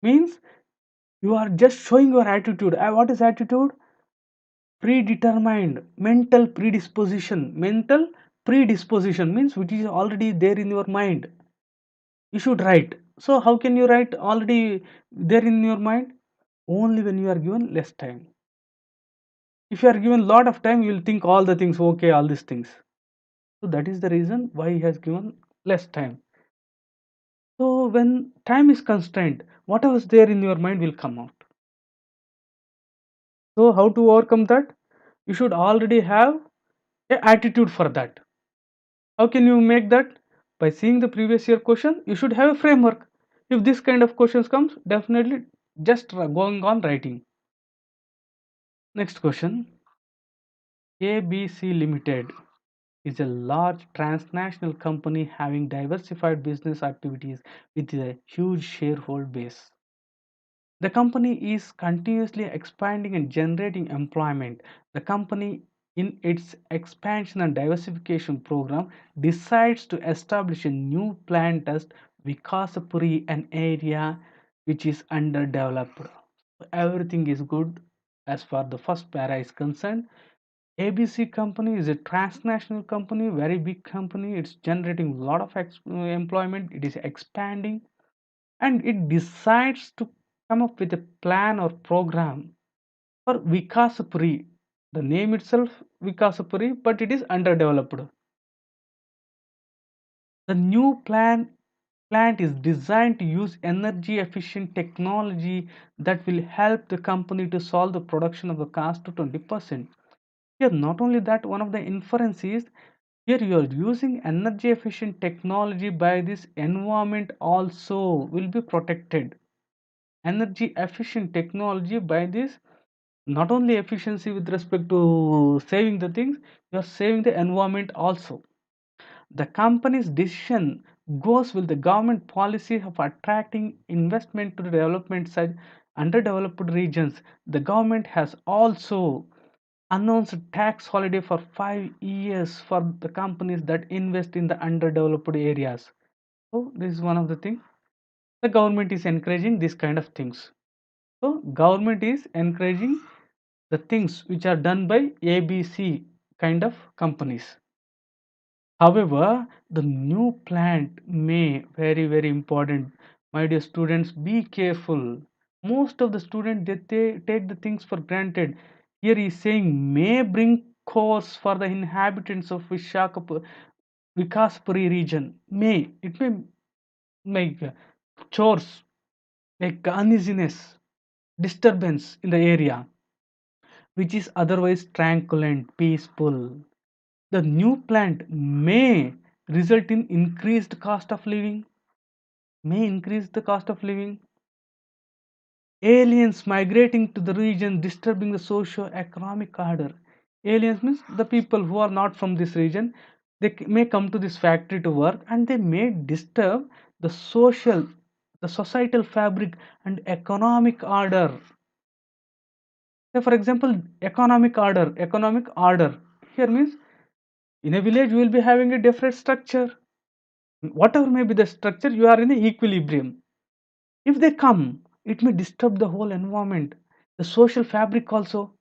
Means you are just showing your attitude. What is attitude? Predetermined mental predisposition means which is already there in your mind. You should write. So how can you write already there in your mind? Only when you are given less time. If you are given lot of time, you will think all the things, okay, all these things. So that is the reason why he has given less time. So when time is constrained, whatever is there in your mind will come out. So how to overcome that? You should already have a attitude for that. How can you make that? By seeing the previous year question, you should have a framework. If this kind of questions comes, definitely just going on writing. Next question. ABC Limited is a large transnational company having diversified business activities with a huge shareholder base. The company is continuously expanding and generating employment. The company, in its expansion and diversification program, decides to establish a new plant at Vikasapuri, an area which is underdeveloped. Everything is good as far the first para is concerned. ABC company is a transnational company, very big company. It's generating a lot of employment. It is expanding and it decides to come up with a plan or program for Vikasapuri. The name itself Vikasapuri, but it is underdeveloped. The new plant is designed to use energy efficient technology that will help the company to solve the production of the cars to 20%. Here, not only that, one of the inferences here you are using energy efficient technology by this environment also will be protected. Energy efficient technology by this not only efficiency with respect to saving the things, you are saving the environment also. The company's decision goes with the government policy of attracting investment to the development side underdeveloped regions. The government has also announced tax holiday for 5 years for the companies that invest in the underdeveloped areas. So this is one of the things. The government is encouraging this kind of things. So government is encouraging the things which are done by ABC kind of companies. However, the new plant may very important. My dear students, be careful. Most of the students they take the things for granted. Here he is saying may bring course for the inhabitants of Vikaspuri region. May it may make chores like uneasiness, disturbance in the area, which is otherwise tranquil and peaceful. The new plant may result in increased cost of living, may increase the cost of living. Aliens migrating to the region disturbing the socio-economic order. Aliens means the people who are not from this region. They may come to this factory to work and they may disturb the social, the societal fabric and economic order. Say for example, economic order. Here means in a village you will be having a different structure. Whatever may be the structure, you are in the equilibrium. If they come, it may disturb the whole environment, the social fabric also.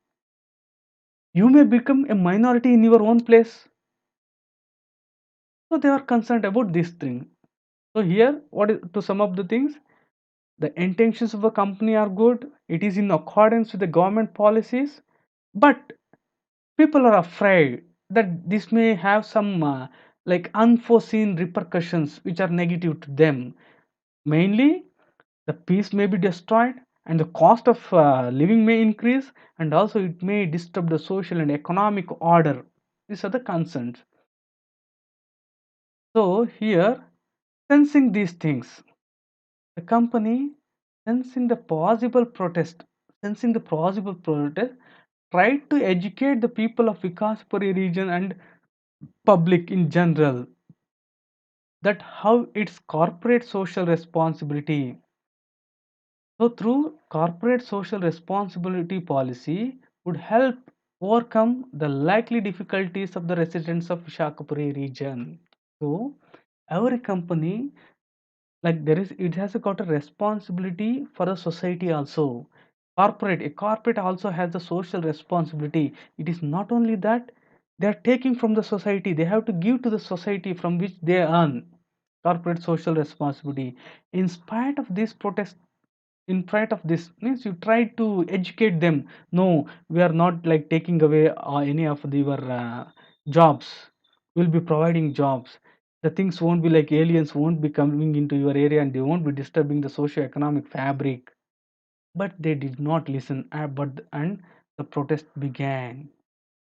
You may become a minority in your own place. So they are concerned about this thing. So here, what is to sum up the things? The intentions of the company are good. It is in accordance with the government policies, but people are afraid that this may have some like unforeseen repercussions which are negative to them. Mainly, the peace may be destroyed and the cost of living may increase, and also it may disturb the social and economic order. These are the concerns. So here, sensing these things, the company, sensing the possible protest, tried to educate the people of Vikasapuri region and public in general that how its corporate social responsibility. So through corporate social responsibility policy would help overcome the likely difficulties of the residents of Visakhapuri region. So every company, like there is, it has got a responsibility for the society also. A corporate also has the social responsibility. It is not only that they are taking from the society, they have to give to the society from which they earn. Corporate social responsibility. In spite of this protest, in spite of this means you try to educate them. No, we are not like taking away any of your jobs. We'll be providing jobs. The things won't be like aliens won't be coming into your area and they won't be disturbing the socio-economic fabric. But they did not listen, and the protest began.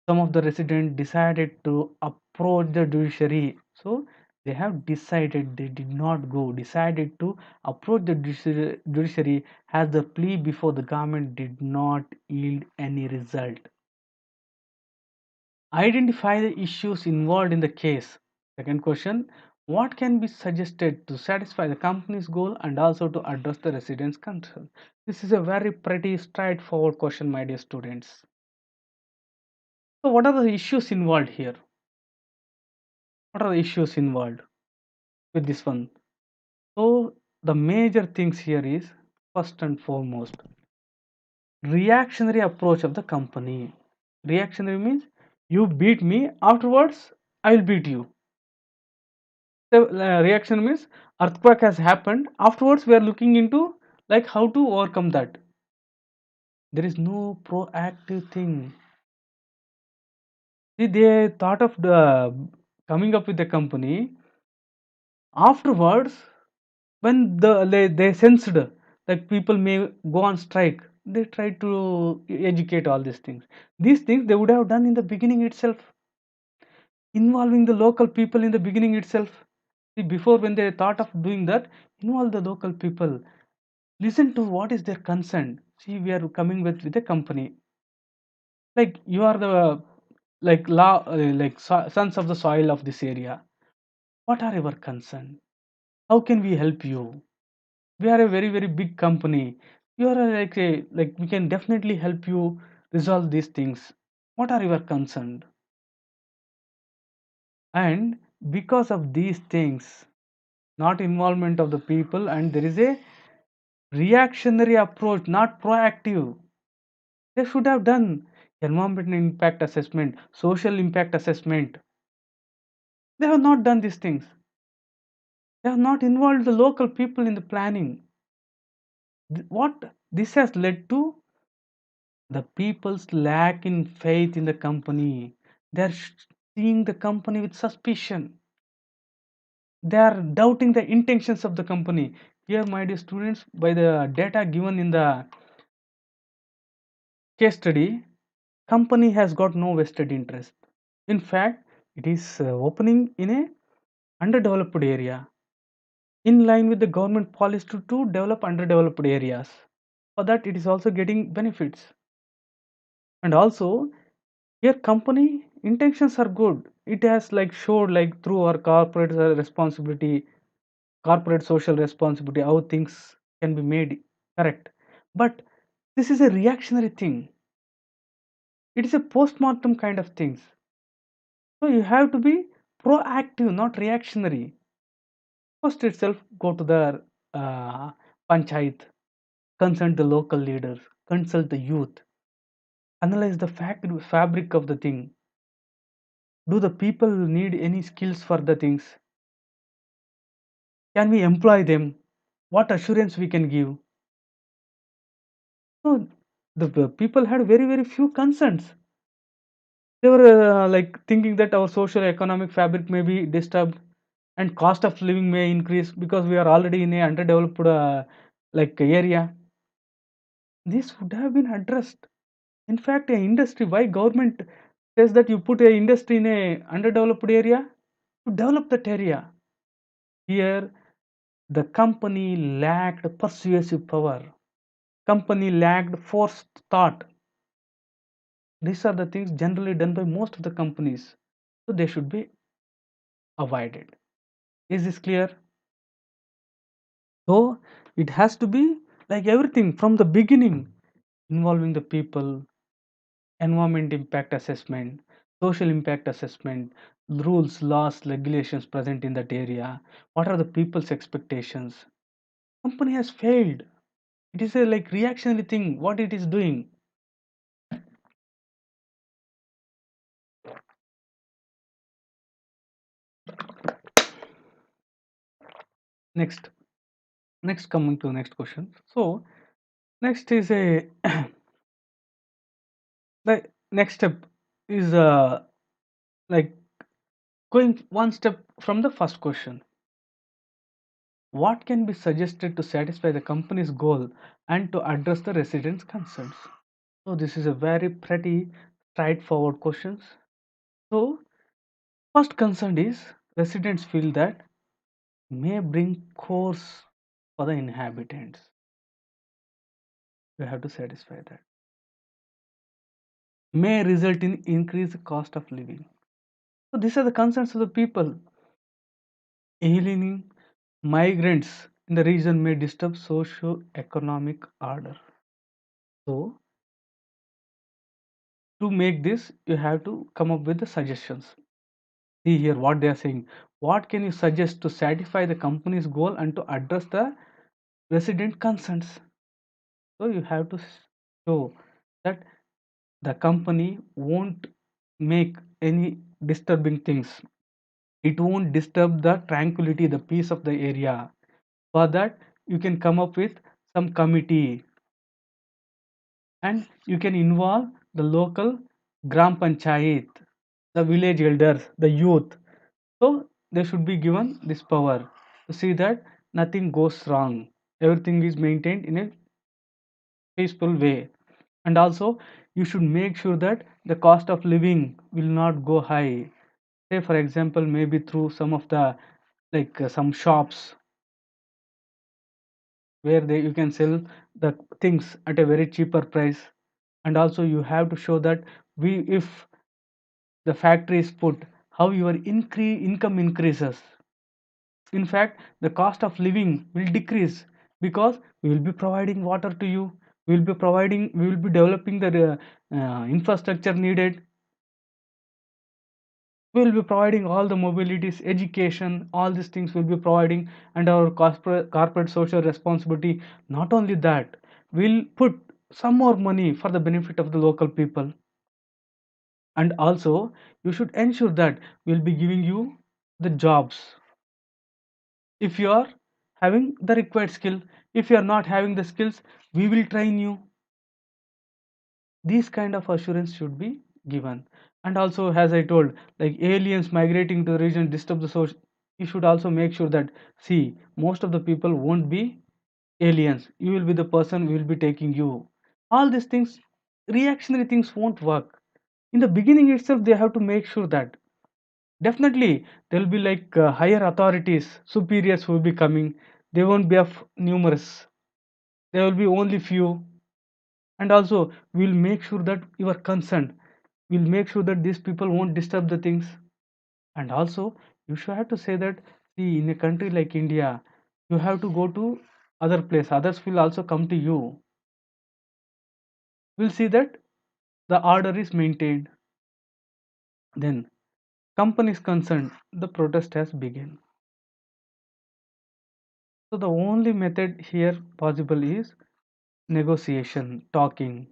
Some of the residents decided to approach the judiciary. So they have decided, they did not go, decided to approach the judiciary as the plea before the government did not yield any result. Identify the issues involved in the case. Second question, what can be suggested to satisfy the company's goal and also to address the residents' concern? This is a very pretty straightforward question, my dear students. So, what are the issues involved here? What are the issues involved with this one? So, the major things here is first and foremost reactionary approach of the company. Reactionary means you beat me, afterwards I will beat you. The reaction means earthquake has happened, afterwards we are looking into like how to overcome that. There is no proactive thing. See, they thought of the coming up with the company. Afterwards, when they sensed that people may go on strike, they tried to educate all these things they would have done in the beginning itself, involving the local people in the beginning itself. See, before when they thought of doing that, involve the local people, listen to what is their concern. See, we are coming with a company, like you are the like law like sons of the soil of this area. What are your concern? How can we help you? We are a very very big company. You are like we can definitely help you resolve these things. What are your concern? And because of these things, not involvement of the people, and there is a reactionary approach, not proactive. They should have done environmental impact assessment, social impact assessment. They have not done these things. They have not involved the local people in the planning. What this has led to, the people's lack in faith in the company. They are seeing the company with suspicion. They are doubting the intentions of the company. Here, my dear students, by the data given in the case study, company has got no vested interest. In fact, it is opening in a underdeveloped area in line with the government policy to develop underdeveloped areas. For that, it is also getting benefits. And also, here company intentions are good. It has like showed like through our corporate responsibility, corporate social responsibility, how things can be made correct. But this is a reactionary thing. It is a post-mortem kind of things. So you have to be proactive, not reactionary. First itself, go to the panchayat, consult the local leaders, consult the youth, Analyze the fabric of the thing. Do the people need any skills for the things? Can we employ them? What assurance we can give? So the people had very very few concerns. They were like thinking that our social economic fabric may be disturbed and cost of living may increase because we are already in a underdeveloped like area. This would have been addressed. In fact, a industry, why government says that you put a industry in a underdeveloped area to develop that area. Here, the company lacked persuasive power. Company lacked forced thought. These are the things generally done by most of the companies. So they should be avoided. Is this clear? So it has to be like everything from the beginning, involving the people, environment impact assessment, social impact assessment, rules, laws, regulations present in that area. What are the people's expectations? Company has failed. It is a like reactionary thing. What it is doing. Next, next coming to next question. So next is a the next step is like going one step from the first question. What can be suggested to satisfy the company's goal and to address the residents' concerns? So this is a very pretty straightforward questions. So first concern is residents feel that may bring course for the inhabitants. You have to satisfy that. May result in increased cost of living. So these are the concerns of the people. Aliening migrants in the region may disturb socio-economic order. So to make this, you have to come up with the suggestions. See here what they are saying. What can you suggest to satisfy the company's goal and to address the resident concerns? So you have to show that the company won't make any disturbing things. It won't disturb the tranquility, the peace of the area. For that, you can come up with some committee and you can involve the local gram panchayat, the village elders, the youth. So they should be given this power to see that nothing goes wrong. Everything is maintained in a peaceful way. And also you should make sure that the cost of living will not go high. Say for example, maybe through some of the some shops where they you can sell the things at a very cheaper price. And also you have to show that we if the factory is put, how your income increases. In fact, the cost of living will decrease because we will be providing water to you. We will be developing the infrastructure needed. We will be providing all the mobilities, education, all these things will be providing, and our corporate social responsibility. Not only that, we'll put some more money for the benefit of the local people. And also, you should ensure that we'll be giving you the jobs if you are having the required skill. If you are not having the skills, we will train you. These kind of assurance should be given. And also as I told, like aliens migrating to the region disturb the social, you should also make sure that see most of the people won't be aliens, you will be the person who will be taking you. All these things, reactionary things won't work. In the beginning itself they have to make sure that definitely there will be higher authorities, superiors who will be coming. They won't be of numerous, there will be only few. And also we'll make sure that you are concerned, we'll make sure that these people won't disturb the things. And also you should have to say that see in a country like India, you have to go to other place, others will also come to you. We'll see that the order is maintained. Then company is concerned, the protest has begun. So the only method here possible is negotiation, talking.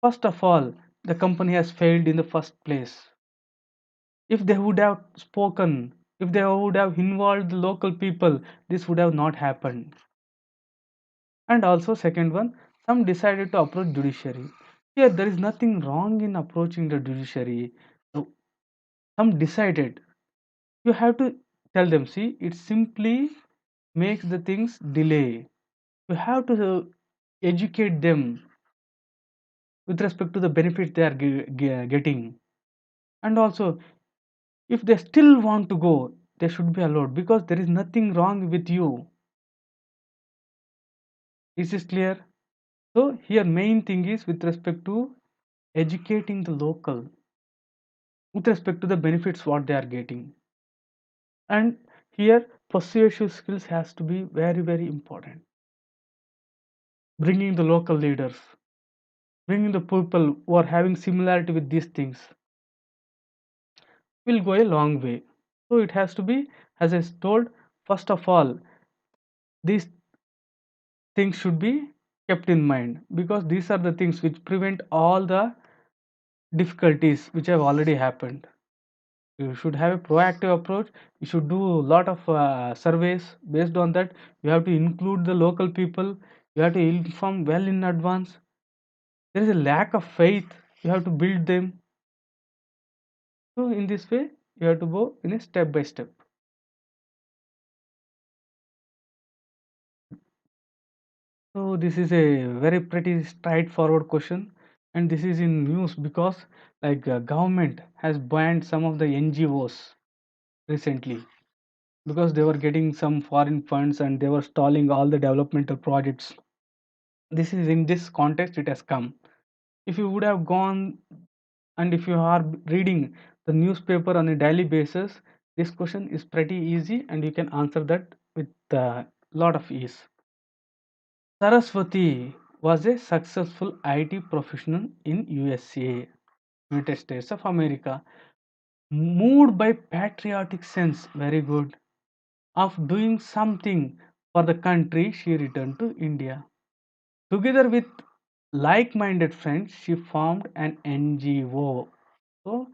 First of all, the company has failed in the first place. If they would have spoken, if they would have involved the local people, this would have not happened. And also, second one, some decided to approach judiciary. Here, there is nothing wrong in approaching the judiciary. So, some decided. You have to tell them, see, it simply makes the things delay. You have to educate them with respect to the benefits they are getting. And also, if they still want to go, they should be allowed because there is nothing wrong with you. Is this clear? So here main thing is with respect to educating the local with respect to the benefits what they are getting. And here persuasive skills has to be very important. Bringing the local leaders, bringing the people who are having similarity with these things will go a long way. So it has to be, as I told, first of all, these things should be kept in mind because these are the things which prevent all the difficulties which have already happened. You should have a proactive approach. You should do a lot of surveys. Based on that, you have to include the local people. You have to inform well in advance. There is a lack of faith. You have to build them. So in this way, you have to go in a step by step. So this is a very pretty straightforward question, and this is in news because government has banned some of the NGOs recently because they were getting some foreign funds and they were stalling all the developmental projects. This is in this context it has come. If you would have gone and if you are reading the newspaper on a daily basis, this question is pretty easy and you can answer that with a lot of ease. Saraswati was a successful IT professional in USA, United States of America, moved by patriotic sense, very good, of doing something for the country. She returned to India. Together with like-minded friends, she formed an NGO. So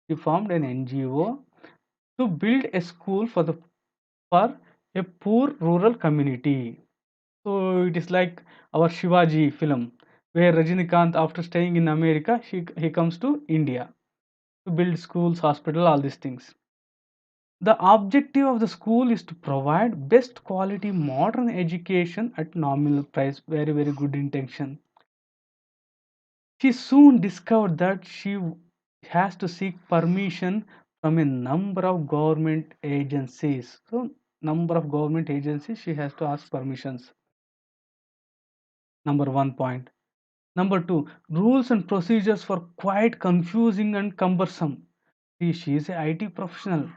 she formed an NGO to build a school for a poor rural community. So it is like our Shivaji film, where Rajinikanth, after staying in America, he comes to India to build schools, hospital, all these things. The objective of the school is to provide best quality modern education at nominal price. Very good intention. She soon discovered that she has to seek permission from a number of government agencies. So, number of government agencies she has to ask permissions. Number one point. Number two, rules and procedures were quite confusing and cumbersome. See, she is a IT professional.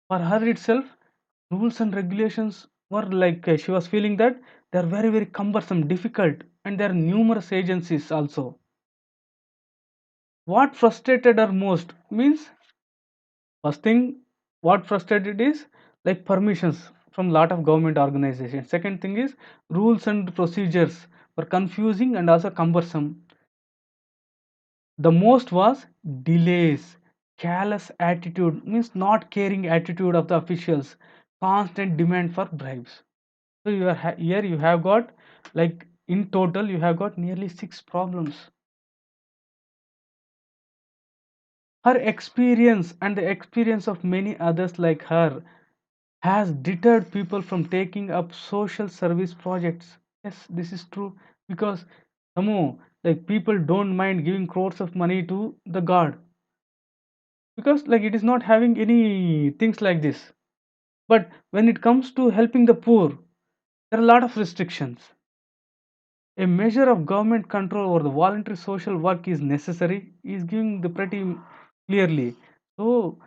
For her itself, rules and regulations were she was feeling that they are very cumbersome, difficult, and there are numerous agencies also. What frustrated her most means, first thing, what frustrated is like permissions from lot of government organizations. Second thing is rules and procedures were confusing and also cumbersome. The most was delays, callous attitude means not caring attitude of the officials, constant demand for bribes. So you are here you have got like in total you have got nearly six problems. Her experience and the experience of many others like her has deterred people from taking up social service projects. Yes, this is true because somehow like people don't mind giving crores of money to the god because like it is not having any things like this. But when it comes to helping the poor, there are a lot of restrictions. A measure of government control over the voluntary social work is necessary. Is giving the pretty clearly. So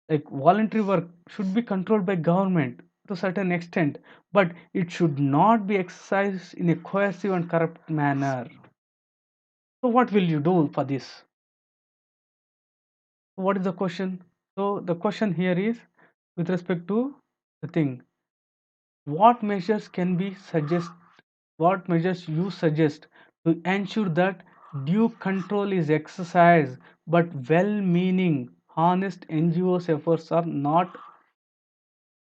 like voluntary work should be controlled by government to a certain extent, but it should not be exercised in a coercive and corrupt manner. So what will you do for this? What is the question? So the question here is with respect to the thing, what measures can be suggest, what measures you suggest to ensure that due control is exercised, but well-meaning, honest NGOs efforts are not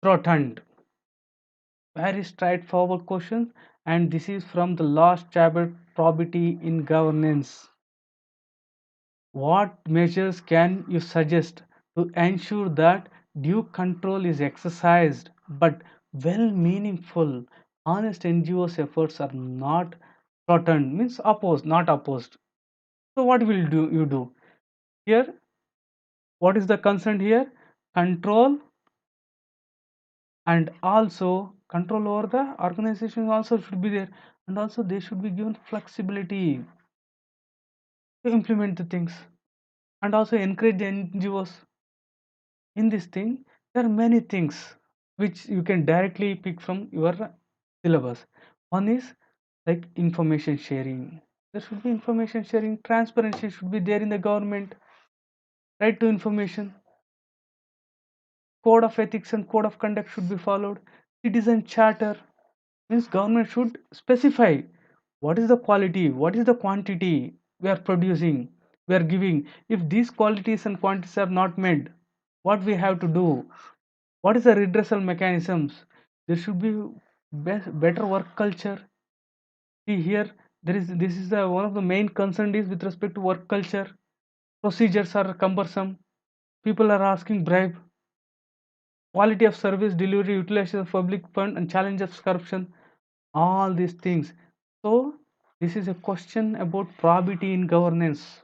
threatened. Very straightforward question, and this is from the last chapter, probity in governance. What measures can you suggest to ensure that due control is exercised, but well meaningful, honest NGOs efforts are not threatened, means opposed, not opposed. So what will do you do here? What is the concern here? Control, and also control over the organization also should be there, and also they should be given flexibility to implement the things, and also encourage the NGOs. In this thing, there are many things which you can directly pick from your syllabus. One is like information sharing. There should be information sharing, transparency should be there in the government, right to information, code of ethics and code of conduct should be followed, citizen charter, means government should specify what is the quality, what is the quantity we are producing, we are giving. If these qualities and quantities are not met, what we have to do, what is the redressal mechanisms. There should be better work culture. See here, there is this is the one of the main concern is with respect to work culture. Procedures are cumbersome, people are asking bribe, quality of service delivery, utilization of public fund, and challenge of corruption, all these things. So this is a question about probity in governance.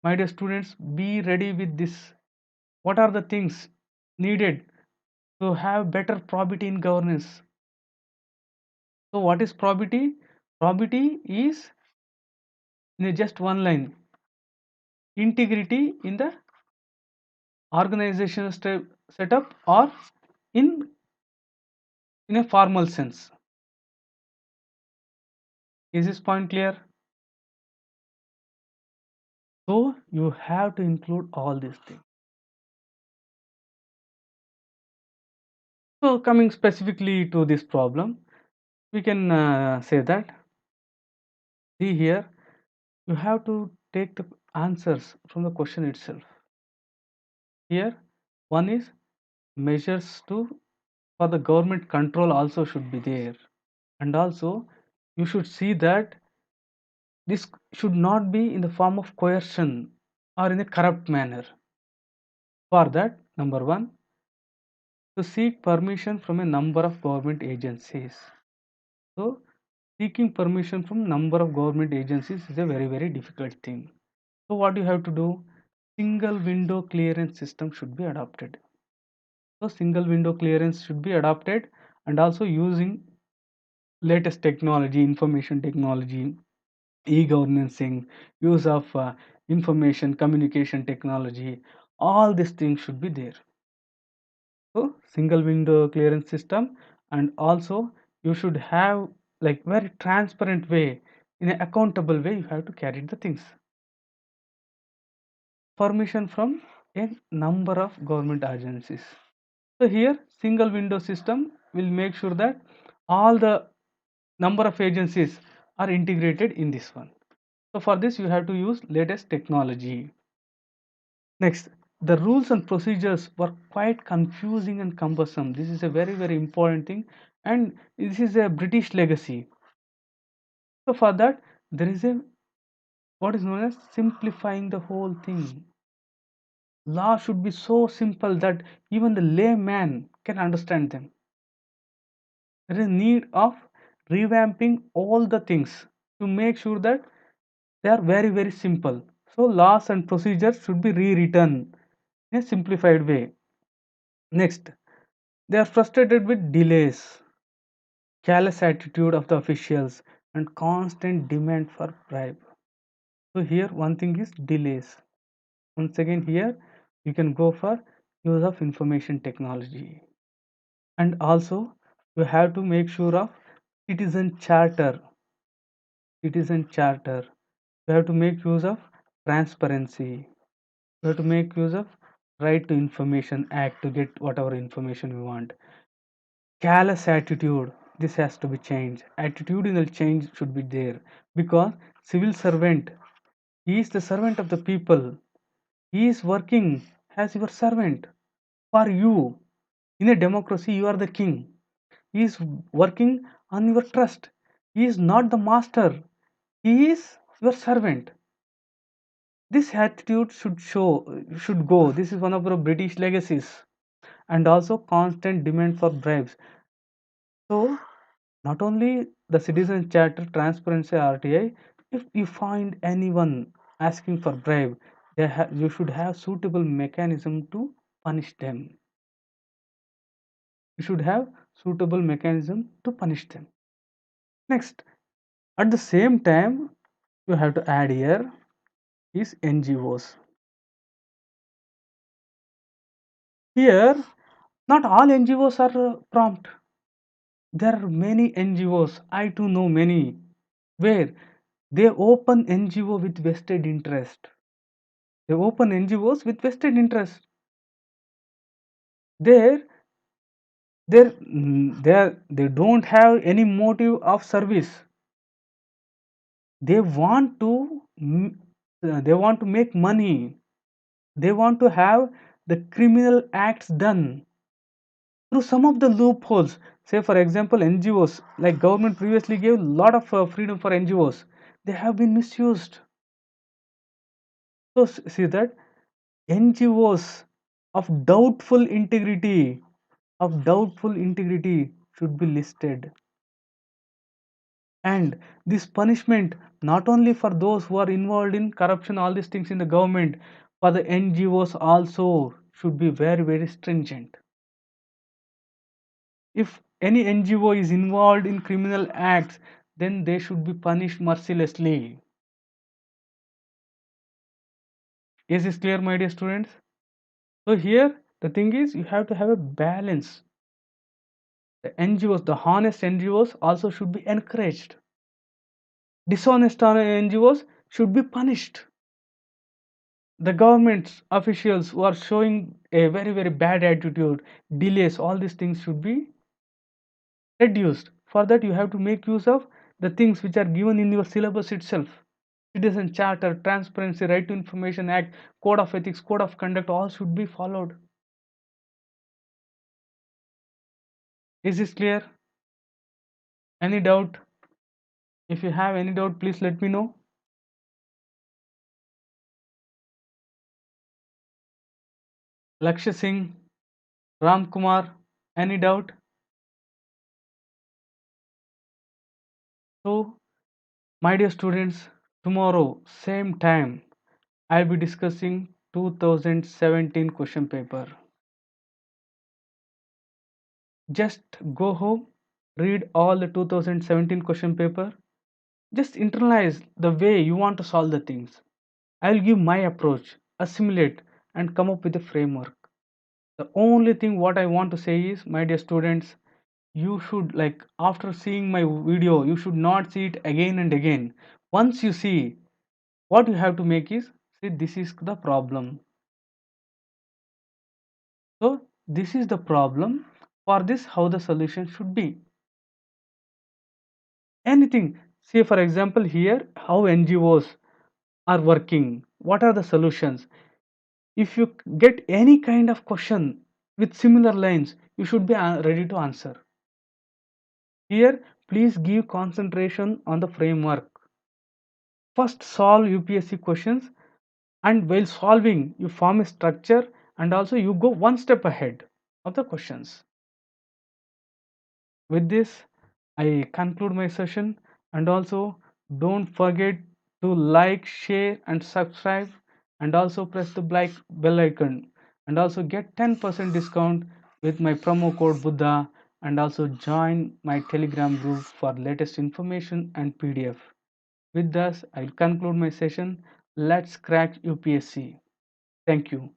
My dear students, be ready with this. What are the things needed to have better probity in governance? So what is probity? Probity is in just one line, integrity in the organizational setup or in a formal sense. Is this point clear? So you have to include all these things. So coming specifically to this problem, we can say that, see here, you have to take the answers from the question itself. Here, one is measures to for the government control also should be there, and also you should see that this should not be in the form of coercion or in a corrupt manner. For that, number one, to seek permission from a number of government agencies. So seeking permission from number of government agencies is a very difficult thing. So what you have to do, single window clearance system should be adopted. So single window clearance should be adopted, and also using latest technology, information technology, e-governancing, use of information communication technology, all these things should be there. So single window clearance system, and also you should have like very transparent way, in an accountable way you have to carry the things. Permission from a number of government agencies. So here single window system will make sure that all the number of agencies are integrated in this one. So for this you have to use latest technology. Next, the rules and procedures were quite confusing and cumbersome. This is a very important thing, and this is a British legacy. So for that, there is a what is known as simplifying the whole thing. Law should be so simple that even the layman can understand them. There is need of revamping all the things to make sure that they are very simple. So laws and procedures should be rewritten in a simplified way. Next, they are frustrated with delays, careless attitude of the officials, and constant demand for bribe. So here one thing is delays. Once again here you can go for use of information technology, and also you have to make sure of citizen charter. Citizen charter. You have to make use of transparency. You have to make use of right to information act to get whatever information we want. Callous attitude, this has to be changed. Attitudinal change should be there, because civil servant. He is the servant of the people. He is working as your servant for you. In a democracy, you are the king. He is working on your trust. He is not the master. He is your servant. This attitude should go. This is one of the British legacies. And also constant demand for bribes. So not only the citizen charter, transparency, RTI, if you find anyone asking for bribe, you should have suitable mechanism to punish them. You should have suitable mechanism to punish them. Next, at the same time, you have to add here is NGOs. Here, not all NGOs are prompt. There are many NGOs. I too know many where they open NGO with vested interest. They open NGOs with vested interest. There, they don't have any motive of service. They want to, they want to make money. They want to have the criminal acts done through some of the loopholes. Say, for example, NGOs, like government previously gave a lot of freedom for NGOs. They have been misused. So see that NGOs of doubtful integrity should be listed. And this punishment not only for those who are involved in corruption, all these things in the government, for the NGOs also should be very, very stringent. If any NGO is involved in criminal acts, then they should be punished mercilessly. Is this clear, my dear students? So here the thing is you have to have a balance. The NGOs, the honest NGOs also should be encouraged. Dishonest NGOs should be punished. The government officials who are showing a very, very bad attitude, delays, all these things should be reduced. For that you have to make use of the things which are given in your syllabus itself. Citizen charter, transparency, right to information act, code of ethics, code of conduct, all should be followed. Is this clear? Any doubt? If you have any doubt, please let me know. Lakshya Singh, Ram Kumar, any doubt? So, my dear students, tomorrow, same time, I'll be discussing 2017 question paper. Just go home, read all the 2017 question paper. Just internalize the way you want to solve the things. I'll give my approach, assimilate, and come up with a framework. The only thing what I want to say is, my dear students, you should, like, after seeing my video, you should not see it again and again. Once you see, what you have to make is, see, this is the problem. So this is the problem. For this, how the solution should be. Anything. Say for example here, how NGOs are working. What are the solutions? If you get any kind of question with similar lines, you should be ready to answer. Here, please give concentration on the framework. First, solve UPSC questions, and while solving, you form a structure and also you go one step ahead of the questions. With this, I conclude my session, and also don't forget to like, share, and subscribe, and also press the bell icon, and also get 10% discount with my promo code Buddha, and also join my Telegram group for latest information and PDF. With this, I'll conclude my session. Let's crack UPSC. Thank you.